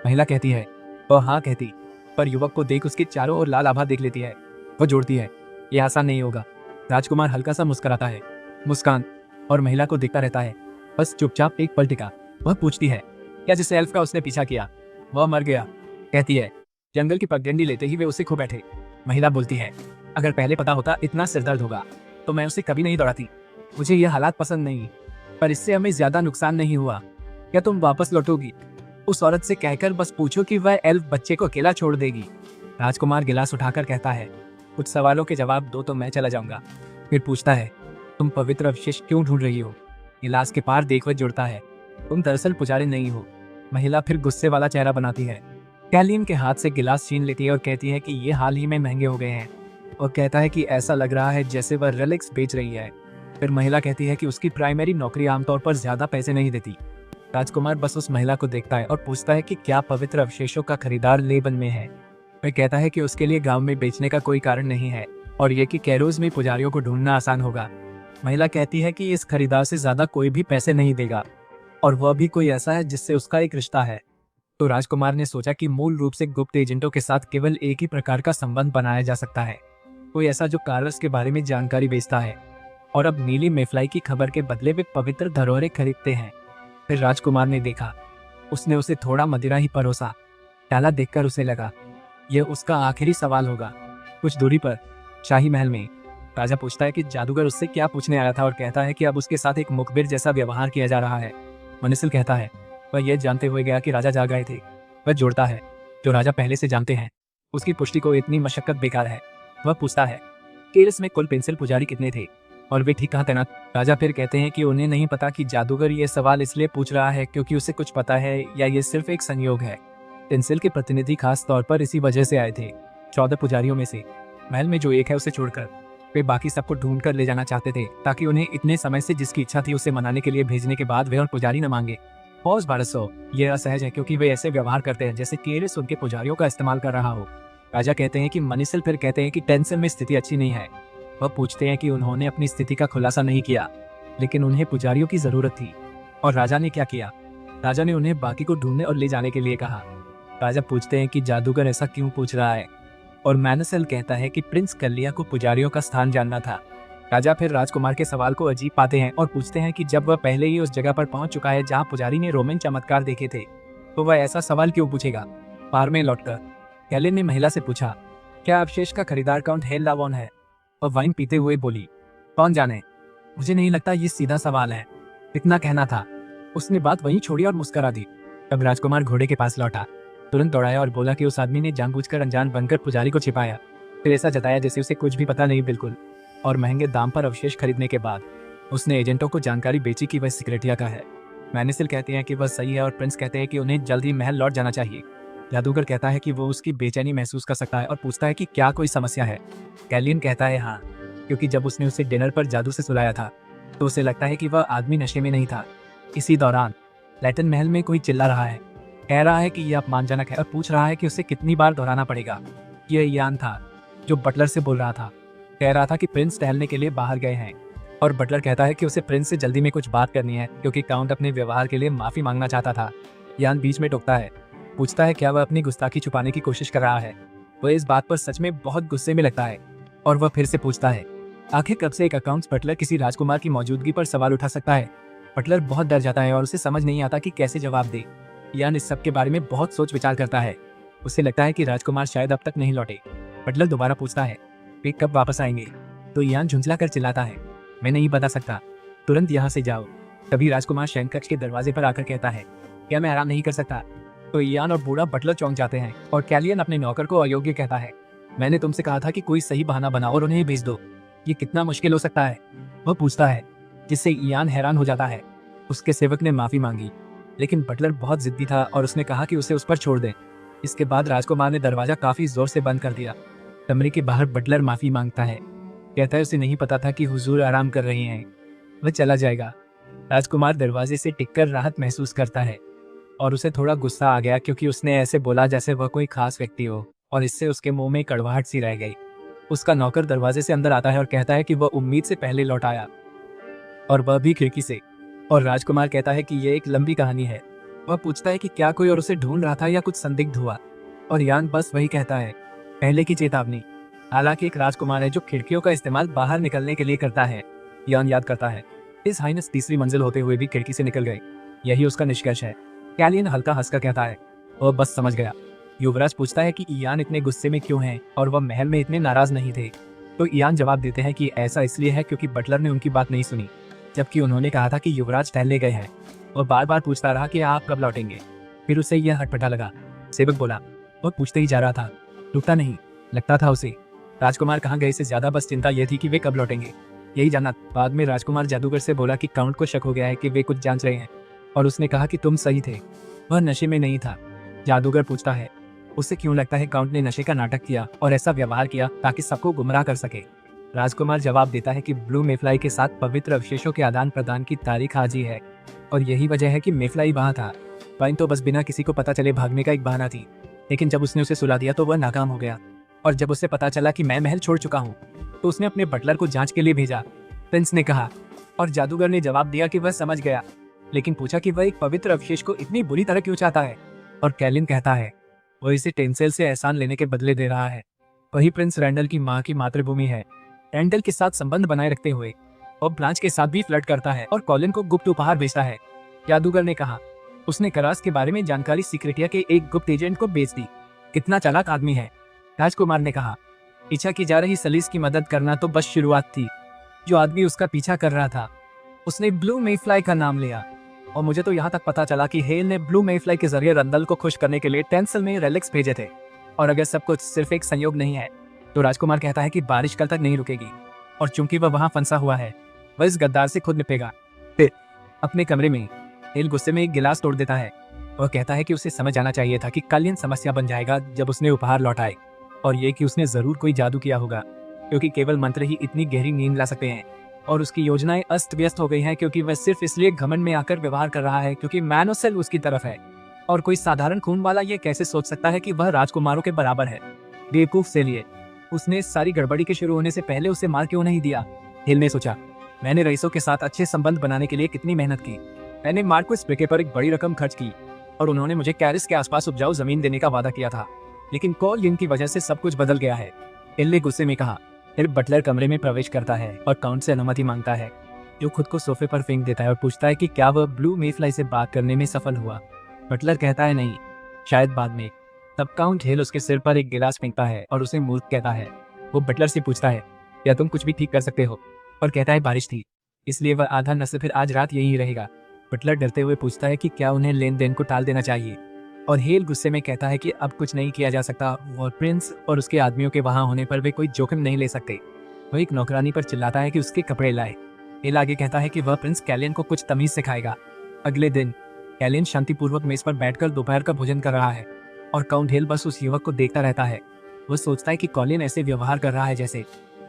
महिला कहती है, वह हाँ कहती, पर युवक को देख उसके चारों ओर लाल आभा देख लेती है। वह जोड़ती है, यह आसान नहीं होगा। राजकुमार हल्का सा मुस्कुराता है, मुस्कान, और महिला को देखता रहता है। बस चुपचाप एक पल टिका। वह पूछती है, क्या जिस एल्फ का उसने पीछा किया वह मर गया? कहती है, जंगल की पगडंडी लेते ही वे उसे खो बैठे। महिला बोलती है, अगर पहले पता होता इतना सिरदर्द होगा तो मैं उसे कभी नहीं दौड़ाती। मुझे यह हालात पसंद नहीं, पर इससे हमें ज्यादा नुकसान नहीं हुआ। क्या तुम वापस लौटोगी? उस औरत से कहकर बस पूछो कि वह एल्फ बच्चे को अकेला छोड़ देगी। राजकुमार गिलास उठाकर कहता है, कुछ सवालों के जवाब दो तो मैं चला जाऊंगा। फिर पूछता है, तुम पवित्र अवशेष क्यों ढूंढ रही हो? गिलास के पार देख वह जुड़ता है, तुम दरअसल पुजारी नहीं हो। महिला फिर गुस्से वाला चेहरा बनाती है। कैलियन के हाथ से गिलास छीन लेती है और कहती है कि ये हाल ही में महंगे हो गए हैं। और कहता है कि ऐसा लग रहा है जैसे वह रेलिक्स बेच रही है। फिर महिला कहती है कि उसकी प्राइमरी नौकरी आमतौर पर ज्यादा पैसे नहीं देती। राजकुमार बस उस महिला को देखता है और पूछता है कि क्या पवित्र अवशेषों का खरीदार लेबन में है। वह कहता है कि उसके लिए गांव में बेचने का कोई कारण नहीं है और ये कि कैरोज में पुजारियों को ढूंढना आसान होगा। महिला कहती है कि इस खरीदार से ज्यादा कोई भी पैसे नहीं देगा, और वह भी कोई ऐसा है जिससे उसका एक रिश्ता है। तो राजकुमार ने सोचा कि मूल रूप से गुप्त एजेंटों के साथ केवल एक ही प्रकार का संबंध बनाया जा सकता है, कोई ऐसा जो कार्लस के बारे में जानकारी बेचता है, और अब नीली मेफ्लाई की खबर के बदले वे पवित्र धरोहरें खरीदते हैं। फिर राजकुमार ने देखा, उसने उसे थोड़ा मदिरा ही परोसा। प्याला देखकर उसे लगा यह उसका आखिरी सवाल होगा। कुछ दूरी पर शाही महल में राजा पूछता है कि जादूगर उससे क्या पूछने आया था, और कहता है कि अब उसके साथ एक मुखबिर जैसा व्यवहार किया जा रहा है। मनिसिल कहता है वह यह जानते हुए गया कि राजा जाग गए थे। वह जोड़ता है जो राजा पहले से जानते हैं, उसकी पुष्टि को इतनी मशक्कत बेकार है। वह पूछता है कि इसमें कुल पेंसिल पुजारी कितने थे और वे ठीक कहाँ तैनात। राजा फिर कहते हैं कि उन्हें नहीं पता कि जादूगर ये सवाल इसलिए पूछ रहा है क्योंकि उसे कुछ पता है या ये सिर्फ एक संयोग है। पेंसिल के प्रतिनिधि खास तौर पर इसी वजह से आए थे। 14 पुजारियों में से महल में जो एक है उसे छोड़कर वे बाकी सबको ढूंढ कर ले जाना चाहते थे, ताकि उन्हें इतने समय से जिसकी इच्छा थी उसे मनाने के लिए भेजने के बाद वे और पुजारी न मांगे। पॉज 1200 ये असहज है क्योंकि वे ऐसे व्यवहार करते हैं जैसे केरिस उनके पुजारियों का इस्तेमाल कर रहा हो। राजा कहते हैं कि मनिसिल फिर कहते हैं कि टेंसन में स्थिति अच्छी नहीं है। वह पूछते हैं कि उन्होंने अपनी स्थिति का खुलासा नहीं किया, लेकिन उन्हें पुजारियों की जरूरत थी। और राजा ने क्या किया? राजा ने उन्हें बाकी को ढूंढने और ले जाने के लिए कहा। राजा पूछते हैं कि जादूगर ऐसा क्यों पूछ रहा है, और मैनसेल कहता है कि प्रिंस कलिया को पुजारियों का स्थान जानना था। राजा फिर राजकुमार के सवाल को अजीब पाते हैं और पूछते हैं कि जब वह पहले ही उस जगह पर पहुंच चुका है जहां पुजारी ने रोमन चमत्कार देखे थे, तो वह ऐसा सवाल क्यों पूछेगा। पार में लौटकर कैलिन ने महिला से पूछा, क्या अवशेष का खरीदार काउंट हेल्लावॉन है? और वाइन पीते हुए बोली, कौन जाने, मुझे नहीं लगता ये सीधा सवाल है। इतना कहना था, उसने बात वहीं छोड़ी और मुस्करा दी। तब राजकुमार घोड़े के पास लौटा, तुरंत दौड़ाया और बोला कि उस आदमी ने जानबूझकर अनजान बनकर पुजारी को छिपाया। फिर ऐसा जताया जैसे उसे कुछ भी पता नहीं बिल्कुल। और महंगे दाम पर अवशेष खरीदने के बाद उसने एजेंटों को जानकारी बेची कि वह सिक्रेटिया का है। मैनिसिल कहते हैं कि वह सही है और प्रिंस कहते हैं कि उन्हें जल्द ही महल लौट जाना चाहिए। जादूगर कहता है कि वो उसकी बेचैनी महसूस कर सकता है और पूछता है कि क्या कोई समस्या है। कैलियन कहता है हाँ, क्योंकि जब उसने उसे डिनर पर जादू से सुलाया था तो उसे लगता है कि वह आदमी नशे में नहीं था। इसी दौरान लैटन महल में कोई चिल्ला रहा है, कह रहा है कि यह अपमानजनक है और पूछ रहा है कि उसे कितनी बार दोहराना पड़ेगा। यह यान था जो बटलर से बोल रहा था, कह रहा था कि प्रिंस टहलने के लिए बाहर गए हैं, और बटलर कहता है कि उसे प्रिंस से जल्दी में कुछ बात करनी है क्योंकि काउंट अपने व्यवहार के लिए माफी मांगना चाहता था। यान बीच में टोकता है, पूछता है क्या वह अपनी गुस्ताखी छुपाने की कोशिश कर रहा है। वह इस बात पर सच में बहुत गुस्से में लगता है और वह फिर से पूछता है आखिर कब से एक अकाउंट्स बटलर किसी राजकुमार की मौजूदगी पर सवाल उठा सकता है। बटलर बहुत डर जाता है और उसे समझ नहीं आता कि कैसे जवाब दे। यान इस सब के बारे में बहुत सोच विचार करता है। उसे लगता है कि राजकुमार शायद अब तक नहीं लौटे। बटलर दोबारा पूछता है वे कब वापस आएंगे, तो यान झुंझला कर चिल्लाता है, मैं नहीं बता सकता, तुरंत यहाँ से जाओ। तभी राजकुमार शयन कक्ष के दरवाजे पर आकर कहता है क्या मैं आराम नहीं कर सकता। तो यान और बूढ़ा बटलर चौंक जाते हैं और कैलियन अपने नौकर को अयोग्य कहता है, मैंने तुमसे कहा था कि कोई सही बहाना बनाओ और उन्हें भेज दो, ये कितना मुश्किल हो सकता है। वह पूछता है, जिससे यान हैरान हो जाता है। उसके सेवक ने माफी मांगी, लेकिन बटलर बहुत जिद्दी था और उसने कहा कि उसे उस पर छोड़ दें। इसके बाद राजकुमार ने दरवाजा काफी जोर से बंद कर दिया। कमरे के बाहर बटलर माफी मांगता है, कहता है उसे नहीं पता था कि हुजूर आराम कर रही हैं। वह चला जाएगा। राजकुमार दरवाजे से टिककर राहत महसूस करता है और उसे थोड़ा गुस्सा आ गया क्योंकि उसने ऐसे बोला जैसे वह कोई खास व्यक्ति हो, और इससे उसके मुंह में कड़वाहट सी रह गई। उसका नौकर दरवाजे से अंदर आता है और कहता है कि वह उम्मीद से पहले लौट आया, और वह भी खिड़की से। और राजकुमार कहता है कि यह एक लंबी कहानी है। वह पूछता है कि क्या कोई और उसे ढूंढ रहा था या कुछ संदिग्ध हुआ, और यान बस वही कहता है, पहले की चेतावनी। हालांकि एक राजकुमार है जो खिड़कियों का इस्तेमाल बाहर निकलने के लिए करता है। यान याद करता है, इस हाइनेस तीसरी मंजिल होते हुए भी खिड़की से निकल गए, यही उसका निष्कर्ष है। कैलियन हल्का हंसकर कहता है, वह बस समझ गया। युवराज पूछता है कि इयान इतने गुस्से में क्यों हैं और वह महल में इतने नाराज नहीं थे। तो इयान जवाब देते हैं कि ऐसा इसलिए है क्योंकि बटलर ने उनकी बात नहीं सुनी, जबकि उन्होंने कहा था कि युवराज टहलने गए हैं। और बार बार पूछता रहा कि आप कब लौटेंगे। फिर उसे यह हटपटा लगा। सेवक बोला, वह पूछते ही जा रहा था, रुकता नहीं। लगता था उसे राजकुमार कहाँ गए से ज्यादा बस चिंता यह थी कि वे कब लौटेंगे, यही जानना। बाद में राजकुमार जादूगर से बोला कि काउंट को शक हो गया है कि वे कुछ जांच रहे हैं, और उसने कहा कि तुम सही थे, वह नशे में नहीं था। जादूगर पूछता है उससे क्यों लगता है काउंट ने नशे का नाटक किया और ऐसा व्यवहार किया ताकि सबको गुमराह कर सके। राजकुमार जवाब देता है कि ब्लू मेफ्लाई के साथ पवित्र अवशेषों के आदान प्रदान की तारीख आज ही है, और यही वजह है कि मेफ्लाई वहाँ था। वाइन तो बस बिना किसी को पता चले भागने का एक बहाना थी, लेकिन जब उसने उसे सुला दिया तो वह नाकाम हो गया। और जब उसे पता चला कि मैं महल छोड़ चुका हूँ तो उसने अपने बटलर को जांच के लिए भेजा। प्रिंस ने कहा, और जादूगर ने जवाब दिया कि वह समझ गया, लेकिन पूछा कि वह एक पवित्र अवशेष को इतनी बुरी तरह क्यों चाहता है। और कैलिन कहता है वह इसे टेंसेल से एहसान लेने के बदले दे रहा है। वही प्रिंस रैंडल की माँ की मातृभूमि है। रैंडल के साथ संबंध बनाए रखते हुए और ब्लांच के साथ भी फ्लर्ट करता है और कॉलिन को गुप्त उपहार भेजता है। जादूगर ने कहा उसने करास के बारे में जानकारी सीक्रेटिया के एक गुप्त एजेंट को बेच दी। कितना चालाक आदमी है। राजकुमार ने कहा, पीछा की जा रही सलीस की मदद करना तो बस शुरुआत थी। जो आदमी उसका पीछा कर रहा था उसने ब्लू मेफ्लाई का नाम लिया, और मुझे तो यहाँ तक पता चला कि हेल ने ब्लू मेफ्लाई के जरिए रंदल को खुश करने के लिए टेंसल में रेलिक्स भेजे थे। और अगर सब कुछ सिर्फ एक संयोग नहीं है तो राजकुमार कहता है कि बारिश कल तक नहीं रुकेगी, और चूंकि वह वहां फंसा हुआ है वह इस गद्दार से खुद निपटेगा। फिर अपने कमरे में हेल गुस्से में एक गिलास तोड़ देता है। वह कहता है कि उसे समझ आना चाहिए था कि कलियन समस्या बन जाएगा जब उसने उपहार लौटाए, और ये कि उसने जरूर कोई जादू किया होगा, क्योंकि केवल मंत्र ही इतनी गहरी नींद ला सकते हैं। और उसकी योजनाएं अस्त व्यस्त हो गई हैं क्योंकि वह सिर्फ इसलिए घमंड में आकर व्यवहार कर रहा है क्योंकि मैनोसेल उसकी तरफ है। और कोई साधारण खून वाला ये कैसे सोच सकता है कि वह राजकुमारों के बराबर है। बेवकूफ से लिए उसने सारी गड़बड़ी के शुरू होने से पहले उसे मार क्यों नहीं दिया। हिल ने सोचा, मैंने रईसों के साथ अच्छे संबंध बनाने के लिए कितनी मेहनत की। मैंने मार्को स्प्रेके पर एक बड़ी रकम खर्च की और उन्होंने मुझे कैरिस के आसपास उपजाऊ जमीन देने का वादा किया था, लेकिन कॉलिन की वजह से सब कुछ बदल गया है। हिल ने गुस्से में कहा। फिर बटलर कमरे में प्रवेश करता है और काउंट से अनुमति मांगता है, जो खुद को सोफे पर फेंक देता है और पूछता है कि क्या वह ब्लू मेफ्लाई से बात करने में सफल हुआ। बटलर कहता है नहीं, शायद बाद में। तब काउंट हिल उसके सिर पर एक गिलास फेंकता है और उसे मूर्ख कहता है। वो बटलर से पूछता है, क्या तुम कुछ भी ठीक कर सकते हो, और कहता है बारिश थी इसलिए वह आधा न से फिर आज रात यहीं रहेगा। बटलर डरते हुए पूछता है कि क्या उन्हें लेन देन को टाल देना चाहिए, और हेल गुस्से में कहता है कि अब कुछ नहीं किया जा सकता और प्रिंस और उसके आदमियों के वहां होने पर वे कोई जोखिम नहीं ले सकते। वह एक नौकरानी पर चिल्लाता है कि उसके कपड़े लाए। हेल आगे कहता है कि वह प्रिंस कैलियन को कुछ तमीज सिखाएगा। अगले दिन कैलियन शांतिपूर्वक मेज पर बैठकर दोपहर का भोजन कर रहा है और काउंट हेल बस उस युवक को देखता रहता है। वह सोचता है कि कॉलिन ऐसे व्यवहार कर रहा है जैसे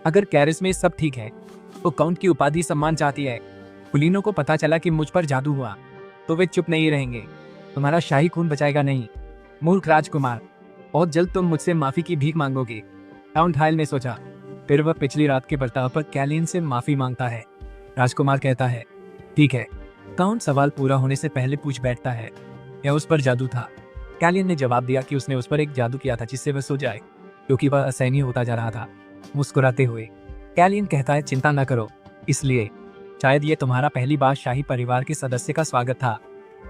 अगर कैरिस में सब ठीक है तो काउंट की उपाधि सम्मान चाहती है। कुलीनों को पता चला कि मुझ पर जादू हुआ तो वे चुप नहीं रहेंगे। तुम्हारा शाही खून बचाएगा नहीं, मूर्ख राजकुमार। बहुत जल्द तुम मुझसे माफी की भीख मांगोगे, काउंट हाइल ने सोचा। फिर वह पिछली रात के बर्ताव पर कैलियन से माफी मांगता है। राजकुमार कहता है ठीक है। काउंट सवाल पूरा होने से पहले पूछ बैठता है, या उस पर जादू था। कैलियन ने जवाब दिया कि उसने उस पर एक जादू किया था जिससे वह सो जाए, क्योंकि वह असहनीय होता जा रहा था। मुस्कुराते हुए कैलियन कहता है चिंता न करो, इसलिए शायद ये तुम्हारा पहली बार शाही परिवार के सदस्य का स्वागत था।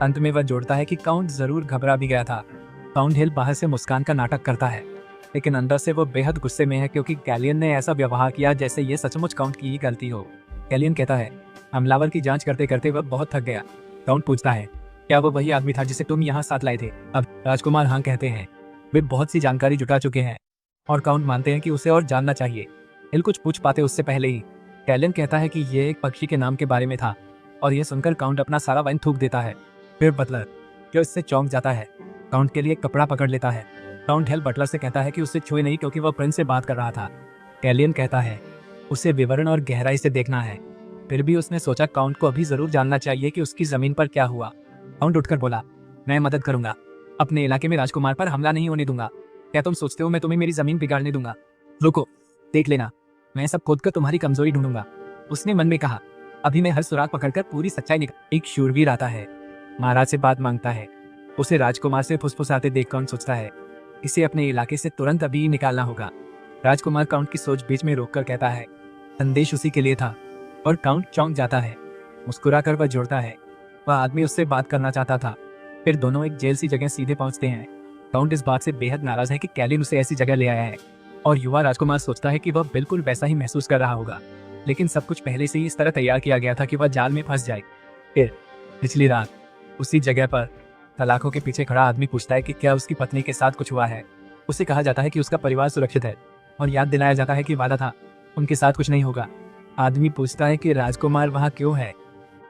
अंत में वह जोड़ता है कि काउंट जरूर घबरा भी गया था। काउंट हिल बाहर से मुस्कान का नाटक करता है, लेकिन अंदर से वो बेहद गुस्से में है क्योंकि कैलियन ने ऐसा व्यवहार किया जैसे ये सचमुच काउंट की ही गलती हो। कैलियन कहता है हमलावर की जांच करते करते वह बहुत थक गया। काउंट पूछता है क्या वो वही आदमी था जिसे तुम यहाँ साथ लाए थे। अब राजकुमार हाँ कहते हैं। वे बहुत सी जानकारी जुटा चुके हैं और काउंट मानते हैं कि उसे और जानना चाहिए। हिल कुछ पूछ पाते उससे पहले ही कैलियन कहता है कि यह एक पक्षी के नाम के बारे में था, और यह सुनकर काउंट अपना सारा वाइन थूक देता है। फिर बटलर जो इससे चौंक जाता है काउंट के लिए कपड़ा पकड़ लेता है। काउंट हेल बटलर से कहता है कि उसे छुए नहीं क्योंकि वह प्रिंस से बात कर रहा था। कैलियन कहता है उसे विवरण और गहराई से देखना है। फिर भी उसने सोचा काउंट को अभी जरूर जानना चाहिए कि उसकी जमीन पर क्या हुआ। काउंट उठकर बोला, मैं मदद करूंगा, अपने इलाके में राजकुमार पर हमला नहीं होने दूंगा। क्या तुम सोचते हो मैं तुम्हें मेरी जमीन बिगाड़ने दूंगा? रुको, देख लेना, मैं सब खोद कर तुम्हारी कमजोरी ढूंढूंगा। उसने मन में कहा, अभी मैं हर सुराग पकड़कर पूरी सच्चाई निकाल। एक शूरवीर आता है, महाराज से बात मांगता है। उसे राजकुमार से फुसफुसाते देख काउंट सोचता है इसे अपने इलाके से तुरंत अभी निकालना होगा। राजकुमार काउंट की सोच बीच में रोककर कहता है संदेश उसी के लिए था, और काउंट चौंक जाता है। मुस्कुराकर वह जोड़ता है वह आदमी उससे बात करना चाहता था। फिर दोनों एक जेल सी जगह सीधे पहुंचते हैं। काउंट इस बात से बेहद नाराज है कि कैलियन उसे ऐसी जगह ले आया है, और युवा राजकुमार सोचता है कि वह बिल्कुल वैसा ही महसूस कर रहा होगा, लेकिन सब कुछ पहले से ही इस तरह तैयार किया गया था कि वह जाल में फंस जाए। फिर पिछली रात उसी जगह पर सलाखों के पीछे खड़ा आदमी पूछता है कि क्या उसकी पत्नी के साथ कुछ हुआ है। उसे कहा जाता है कि उसका परिवार सुरक्षित है, और याद दिलाया जाता है कि वादा था उनके साथ कुछ नहीं होगा। आदमी पूछता है कि राजकुमार वहाँ क्यों है,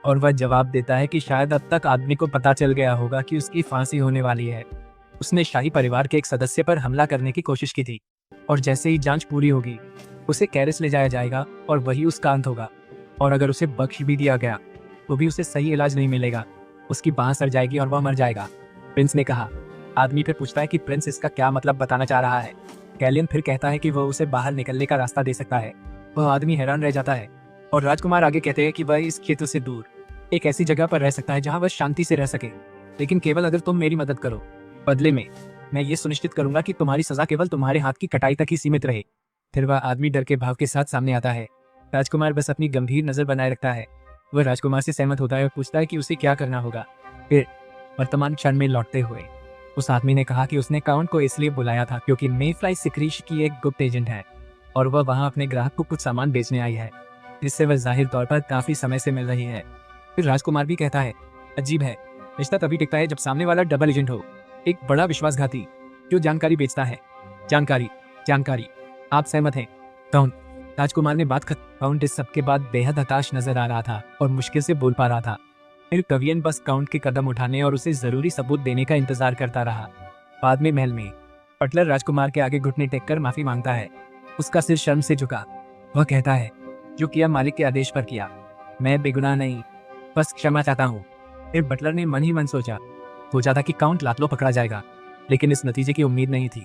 और वह जवाब देता है कि शायद अब तक आदमी को पता चल गया होगा कि उसकी फांसी होने वाली है। उसने शाही परिवार के एक सदस्य पर हमला करने की कोशिश की थी, और जैसे ही जांच पूरी होगी उसे कैरिस ले जाया जाएगा और वही उसका अंत होगा। और अगर उसे बख्श भी दिया गया तो भी उसे सही इलाज नहीं मिलेगा, उसकी बांह सड़ जाएगी और वह मर जाएगा। प्रिंस ने कहा। आदमी फिर पूछता है कि प्रिंस इसका क्या मतलब बताना चाह रहा है। कैलियन फिर कहता है कि वह उसे बाहर निकलने का रास्ता दे सकता है। वह आदमी हैरान रह जाता है और राजकुमार आगे कहते हैं कि वह इस क्षेत्र से दूर एक ऐसी जगह पर रह सकता है जहां वह शांति से रह सके, लेकिन केवल अगर तुम मेरी मदद करो। बदले में मैं ये सुनिश्चित करूंगा कि तुम्हारी सजा केवल तुम्हारे हाथ की कटाई तक ही सीमित रहे। फिर वह आदमी डर के भाव के साथ सामने आता है। राजकुमार बस अपनी गंभीर नजर बनाए रखता है। वह राजकुमार से सहमत होता है और पूछता है कि उसे क्या करना होगा। फिर वर्तमान क्षण में लौटते हुए उस आदमी ने कहा कि उसने काउंट को इसलिए बुलाया था क्योंकि मेफ्लाई सिक्रीश की एक गुप्त एजेंट है और वह वहां अपने ग्राहक को कुछ सामान बेचने आई है, जिससे वह जाहिर तौर पर काफी समय से मिल रही है। फिर राजकुमार भी कहता है, अजीब है, रिश्ता तभी टिकता है जब सामने वाला डबल एजेंट हो, एक बड़ा विश्वासघाती जो जानकारी बेचता है। जानकारी जानकारी आप सहमत हैं? काउंट। राजकुमार ने बात खत्म। काउंट इस सबके बाद बेहद हताश नजर आ रहा था और मुश्किल से बोल पा रहा था। फिर कवियन बस काउंट के कदम उठाने और उसे जरूरी सबूत देने का इंतजार करता रहा। बाद में महल में बटलर राजकुमार के आगे घुटने टेक कर माफी मांगता है। उसका सिर शर्म से झुका। वह कहता है, जो किया मालिक के आदेश पर किया, मैं बेगुनाह नहीं, बस क्षमा चाहता हूँ। फिर बटलर ने मन ही मन सोचा था कि काउंट लातलो पकड़ा जाएगा, लेकिन इस नतीजे की उम्मीद नहीं थी।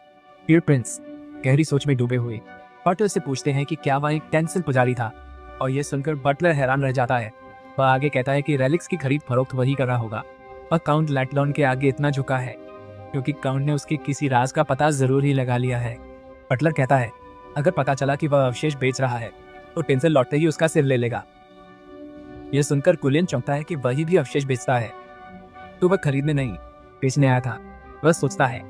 फिर प्रिंस गहरी सोच में डूबे हुए बटलर से पूछते हैं कि क्या वह एक टेंसिल पुजारी था, और यह सुनकर बटलर हैरान रह जाता है। वह आगे कहता है कि रेलिक्स की खरीद फरोख्त वही कर रहा होगा और काउंट लैटलॉन के आगे इतना झुका है क्योंकि काउंट ने उसके किसी राज का पता जरूर ही लगा लिया है। बटलर कहता है, अगर पता चला कि वह अवशेष बेच रहा है तो टेंसिल लौटते ही उसका सिर ले लेगा। यह सुनकर कुलियन चौंकता है कि वही भी अवशेष बेचता है, तो वह खरीदने नहीं बेचने आया था, वह सोचता है।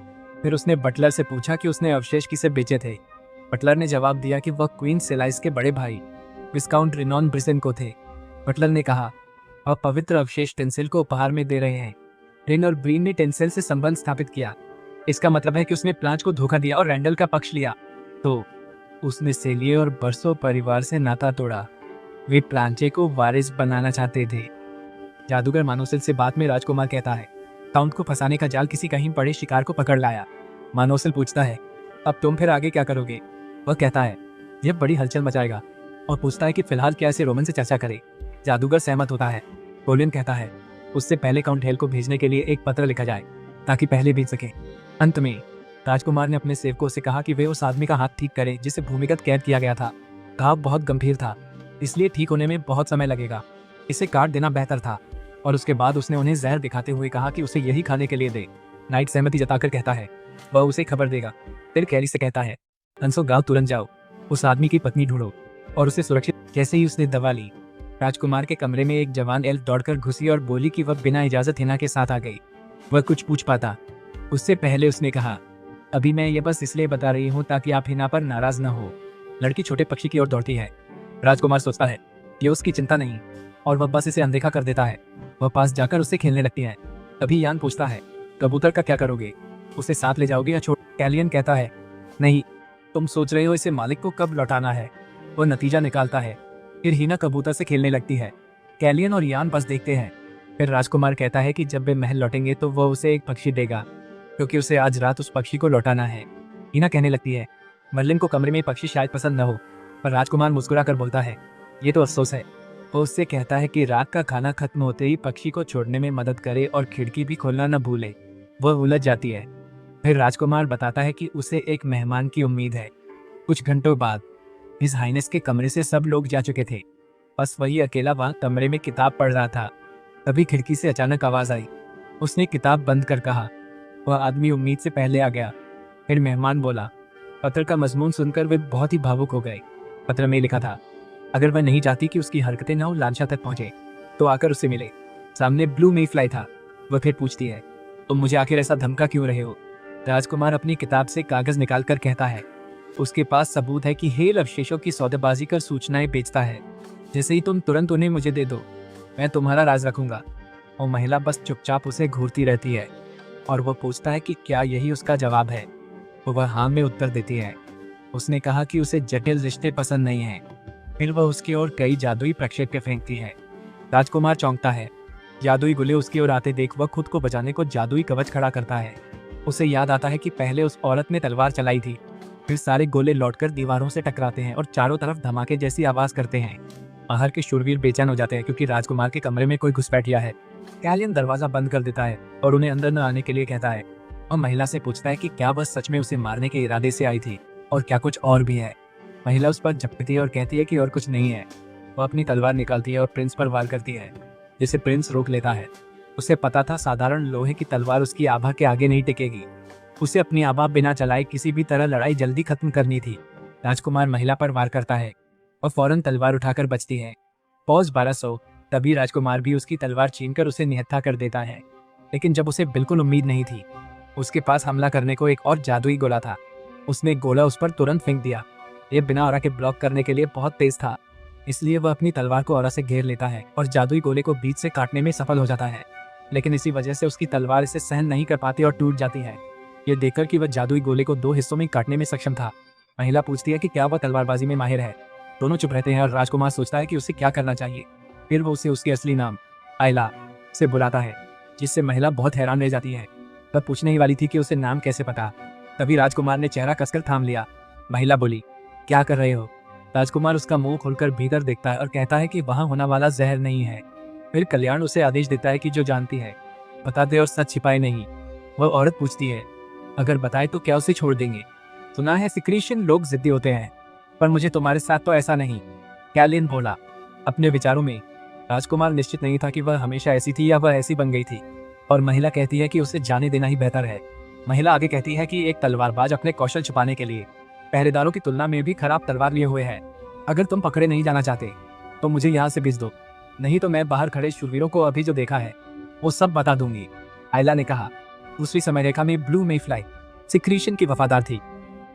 फिर उसने बटलर से पूछा कि उसने अवशेष किसे बेचे थे। बटलर ने जवाब दिया कि वह क्वीन सेलाइस के बड़े भाई विस्काउंट रिनॉन ब्रिसेन को थे। बटलर ने कहा, वह पवित्र अवशेष टेंसिल को उपहार में दे रहे हैं। रिन और ब्रीन ने टेंसिल से संबंध स्थापित किया, इसका मतलब है कि उसने प्लांच को धोखा दिया और रैंडल का पक्ष लिया। तो उसने सेलिए और बरसों परिवार से नाता तोड़ा। वे प्लांचे को वारिस बनाना चाहते थे। जादूगर मानोसिल से बात में राजकुमार कहता है, काउंट को फंसाने का जाल किसी कहीं पड़े शिकार को पकड़ लाया। मानोसिल पूछता है, अब तुम फिर आगे क्या करोगे? वह कहता है, यह बड़ी हलचल मचाएगा, और पूछता है कि फिलहाल क्या इसे रोमन से चर्चा करे। जादूगर सहमत होता है। कोलिन कहता है, उससे पहले काउंट हेल को भेजने के लिए एक पत्र लिखा जाए ताकि पहले भेज सके। अंत में राजकुमार ने अपने सेवकों से कहा कि वे उस आदमी का हाथ ठीक करें जिसे भूमिगत कैद किया गया था। घाव बहुत गंभीर था, इसलिए ठीक होने में बहुत समय लगेगा, इसे काट देना बेहतर था। और उसके बाद उसने उन्हें जहर दिखाते हुए कहा कि उसे यही खाने के लिए दे। नाइट सहमति जताकर कहता है वह उसे खबर देगा। फिर कैरी से कहता है, हंसो गाँव तुरंत जाओ, उस आदमी की पत्नी ढूंढो और उसे सुरक्षित। जैसे ही उसने दवा ली, राजकुमार के कमरे में एक जवान एल्फ दौड़कर घुसी और बोली कि वह बिना इजाजत हिना के साथ आ गई। वह कुछ पूछ पाता उससे पहले उसने कहा, अभी मैं ये बस इसलिए बता रही हूँ ताकि आप हिना पर नाराज न हो। लड़की छोटे पक्षी की ओर दौड़ती है। राजकुमार सोचता है ये उसकी चिंता नहीं, और वह बस इसे अनदेखा कर देता है। वह पास जाकर उससे खेलने लगती है। तभी यान पूछता है, कबूतर का क्या करोगे? उसे साथ ले जाओगे या छोड़? कैलियन कहता है, नहीं, तुम सोच रहे हो इसे मालिक को कब लौटाना है। वह नतीजा निकालता है। फिर हिना कबूतर से खेलने लगती है। कैलियन और यान बस देखते हैं। फिर राजकुमार कहता है कि जब वे महल लौटेंगे तो वह उसे एक पक्षी देगा क्योंकि उसे आज रात उस पक्षी को लौटाना है। हिना कहने लगती है, मर्लिन को कमरे में पक्षी शायद पसंद न हो, पर राजकुमार मुस्कुरा कर बोलता है, ये तो अफसोस है। वो उससे कहता है कि रात का खाना खत्म होते ही पक्षी को छोड़ने में मदद करे और खिड़की भी खोलना न भूले। वह उलझ जाती है। फिर राजकुमार बताता है कि उसे एक मेहमान की उम्मीद है। कुछ घंटों बाद हिज हाइनेस के कमरे से सब लोग जा चुके थे, बस वही अकेला वहां कमरे में किताब पढ़ रहा था। तभी खिड़की से अचानक आवाज आई। उसने किताब बंद कर कहा, वह आदमी उम्मीद से पहले आ गया। फिर मेहमान बोला। पत्र का मजमून सुनकर वे बहुत ही भावुक हो गए। पत्र में लिखा था, अगर वह नहीं चाहती कि उसकी हरकतें ना लांछा तक पहुंचे तो आकर उससे मिले। सामने ब्लू मेफ्लाई था। वह फिर पूछती है, तुम मुझे आखिर ऐसा धमका क्यों रहे हो? राजकुमार अपनी किताब से कागज निकालकर कहता है, उसके पास सबूत है कि हेल अवशेषों की सौदेबाजी कर सूचनाएं बेचता है। जैसे ही तुम तुरंत उन्हें मुझे दे दो, मैं तुम्हारा राज रखूंगा। और महिला बस चुपचाप उसे घूरती रहती है और वह पूछता है कि क्या यही उसका जवाब है। वह हाँ में उत्तर देती है। उसने कहा कि उसे जटिल रिश्ते पसंद नहीं हैं। फिर वह उसकी ओर कई जादुई प्रक्षेप्य फेंकती है। राजकुमार चौंकता है। जादुई गोले उसकी ओर आते देख वह खुद को बचाने को जादुई कवच खड़ा करता है। उसे याद आता है कि पहले उस औरत ने तलवार चलाई थी। फिर सारे गोले लौटकर दीवारों से टकराते हैं और चारों तरफ धमाके जैसी आवाज करते हैं। बाहर के शूरवीर बेचैन हो जाते हैं क्योंकि राजकुमार के कमरे में कोई घुसपैठिया है। कैलियन दरवाजा बंद कर देता है और उन्हें अंदर न आने के लिए कहता है, और महिला से पूछता है कि क्या वह सच में उसे मारने के इरादे से आई थी और क्या कुछ और भी है। महिला उस पर झपकती है और कहती है कि और कुछ नहीं है। वह अपनी तलवार निकालती है और प्रिंस पर वार करती है, जिसे प्रिंस रोक लेता है। उसे पता था साधारण लोहे की तलवार उसकी आभा के आगे नहीं टिकेगी। उसे अपनी आभा बिना चलाए किसी भी तरह लड़ाई जल्दी खत्म करनी थी। राजकुमार महिला पर वार करता है और फौरन तलवार उठाकर बचती है। पॉज 1200। तभी राजकुमार भी उसकी तलवार छीनकर उसे निहत्था कर देता है। लेकिन जब उसे बिल्कुल उम्मीद नहीं थी, उसके पास हमला करने को एक और जादुई गोला था। उसने एक गोला उस पर तुरंत फेंक दिया। यह बिना ऑरा के ब्लॉक करने के लिए बहुत तेज था, इसलिए वह अपनी तलवार को ऑरा से घेर लेता है और जादुई गोले को बीच से काटने में सफल हो जाता है। लेकिन इसी वजह से उसकी तलवार इसे सहन नहीं कर पाती और टूट जाती है। ये देखकर कि वह जादुई गोले को 2 हिस्सों में काटने में सक्षम था, महिला पूछती है कि क्या वह तलवारबाजी में माहिर है। दोनों चुप रहते हैं और राजकुमार सोचता है कि उसे क्या करना चाहिए। फिर वो उसे उसके असली नाम आयला से बुलाता है, जिससे महिला बहुत हैरान रह जाती है। वह पूछने ही वाली थी कि उसे नाम कैसे पता। तभी राजकुमार ने चेहरा कसकर थाम लिया। महिला बोली, क्या कर रहे हो? राजकुमार उसका मुंह खोलकर भीतर देखता है और कहता है कि वहां होने वाला जहर नहीं है। फिर कल्याण उसे आदेश देता है कि जो जानती है बता दे और सच छिपाए नहीं। वह औरत पूछती है, अगर बताए तो क्या उसे छोड़ देंगे? सुना है सिक्रीशन लोग जिद्दी होते हैं, पर मुझे तुम्हारे साथ तो ऐसा नहीं, कैलिन बोला। अपने विचारों में राजकुमार निश्चित नहीं था कि वह हमेशा ऐसी थी या वह ऐसी बन गई थी, और महिला कहती है कि उसे जाने देना ही बेहतर है। महिला आगे कहती है कि एक तलवारबाज अपने कौशल छुपाने के लिए पहरेदारों की तुलना में भी खराब तलवार लिए हुए है। अगर तुम पकड़े नहीं जाना चाहते तो मुझे यहाँ से भेज दो, नहीं तो मैं बाहर खड़े शूरवीरों को अभी जो देखा है वो सब बता दूंगी। आयला ने कहा। दूसरी समय रेखा में ब्लू मेफ्लाई सिक्रीशन की वफादार थी,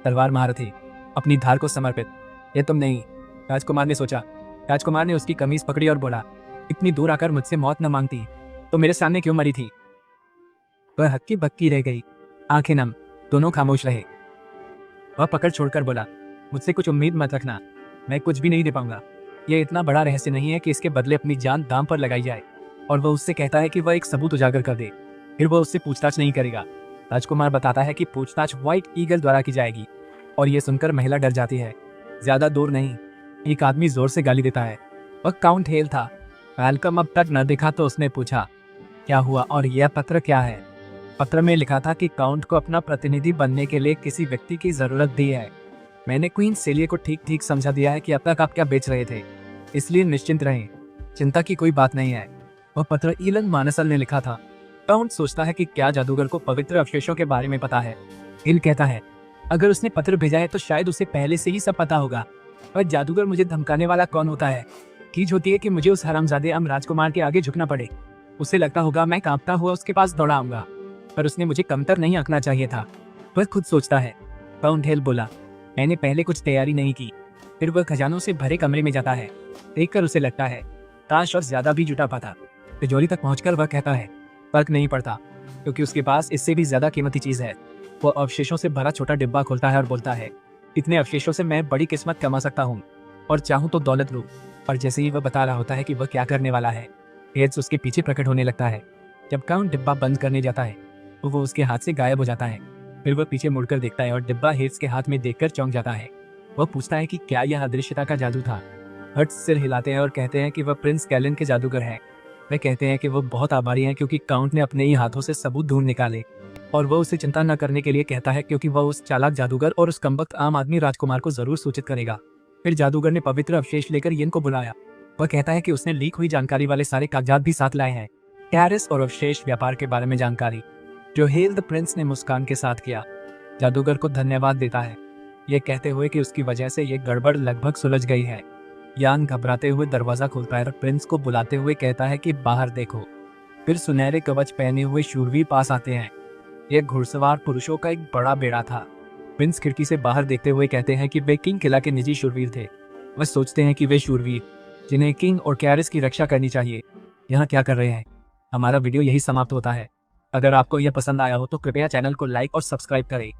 तलवार महारथी, अपनी धार को समर्पित। ये तुम नहीं, राजकुमार ने सोचा। राजकुमार ने उसकी कमीज पकड़ी और बोला, इतनी दूर आकर मुझसे मौत न मांगती तो मेरे सामने क्यों मरी थी? वह हक्की बक्की रह गई, आंखें नम, दोनों खामोश रहे। वह पकड़ छोड़कर बोला, मुझसे कुछ उम्मीद मत रखना, मैं कुछ भी नहीं दे पाऊंगा। यह इतना बड़ा रहस्य नहीं है कि इसके बदले अपनी जान दांव पर लगाई जाए। और वह उससे कहता है कि वह एक सबूत उजागर कर दे, फिर वह उससे पूछताछ नहीं करेगा। राजकुमार बताता है कि पूछताछ व्हाइट ईगल द्वारा की जाएगी, और यह सुनकर महिला डर जाती है। ज्यादा दूर नहीं, एक आदमी जोर से गाली देता है। वह काउंट हेल था। वेलकम अब तक न दिखा तो उसने पूछा, क्या हुआ और यह पत्र क्या है? पत्र में लिखा था कि काउंट को अपना प्रतिनिधि बनने के लिए किसी व्यक्ति की जरूरत दी है। मैंने क्वीन सेलिया को ठीक ठीक समझा दिया है कि अब तक आप क्या बेच रहे थे, इसलिए निश्चिंत रहें, चिंता की कोई बात नहीं है। वह पत्र ईलन मानसल ने लिखा था। काउंट सोचता है कि क्या जादूगर को पवित्र अवशेषों के बारे में पता है। हिल कहता है, अगर उसने पत्र भेजा है तो शायद उसे पहले से ही सब पता होगा। पर जादूगर मुझे धमकाने वाला कौन होता है? कीज होती है कि मुझे उस हरामजादे राजकुमार के आगे झुकना पड़े। उसे लगता होगा मैं कांपता हुआ उसके पास दौड़ा आऊंगा, पर उसने मुझे कमतर नहीं आंकना चाहिए था। वह खुद सोचता है। काउंट बोला, मैंने पहले कुछ तैयारी नहीं की। फिर वह खजानों से भरे कमरे में जाता है। देखकर उसे लगता है काश और ज्यादा भी जुटा पाता। तिजोरी तक पहुंचकर वह कहता है, फर्क नहीं पड़ता, क्योंकि उसके पास इससे भी ज्यादा कीमती चीज है। वह अवशेषों से भरा छोटा डिब्बा खोलता है और बोलता है, इतने अवशेषों से मैं बड़ी किस्मत कमा सकता हूँ, और चाहूँ तो दौलत लूँ। और जैसे ही वह बता रहा होता है कि वह क्या करने वाला है, हेड्स उसके पीछे प्रकट होने लगता है। जब काउंट डिब्बा बंद करने जाता है तो वो उसके हाथ से गायब हो जाता है। फिर वह पीछे मुड़कर देखता है और डिब्बा हेड्स के हाथ में देखकर चौंक जाता है। वह पूछता है कि क्या यह अदृश्यता का जादू था। हर्ट्स सिर हिलाते हैं और कहते हैं कि वह प्रिंस कैलिन के जादूगर हैं। वे कहते हैं कि वो बहुत आभारी हैं क्योंकि काउंट ने अपने ही हाथों से सबूत ढूंढ निकाले, और वह उसे चिंता न करने के लिए कहता है क्योंकि वह उस चालाक जादूगर और उस कमबख्त आम आदमी राजकुमार को जरूर सूचित करेगा। फिर जादूगर ने पवित्र अवशेष लेकर यिन को बुलाया। वह कहता है कि उसने लीक हुई जानकारी वाले सारे कागजात भी साथ लाए हैं, कैरिस और अवशेष व्यापार के बारे में जानकारी, जो हेल द प्रिंस ने मुस्कान के साथ किया। जादूगर को धन्यवाद देता है, ये कहते हुए कि उसकी वजह से ये गड़बड़ लगभग सुलझ गई है। यान घबराते हुए दरवाजा खोलता है और प्रिंस को बुलाते हुए कहता है कि बाहर देखो। फिर सुनहरे कवच पहने हुए शूरवीर पास आते हैं। यह घुड़सवार पुरुषों का एक बड़ा बेड़ा था। प्रिंस खिड़की से बाहर देखते हुए कहते हैं कि वे किंग किला के निजी शूरवीर थे। वह सोचते हैं कि वे शूरवीर जिन्हें किंग और कैरिस की रक्षा करनी चाहिए यहाँ क्या कर रहे हैं। हमारा वीडियो यही समाप्त होता है। अगर आपको यह पसंद आया हो तो कृपया चैनल को लाइक और सब्सक्राइब करें।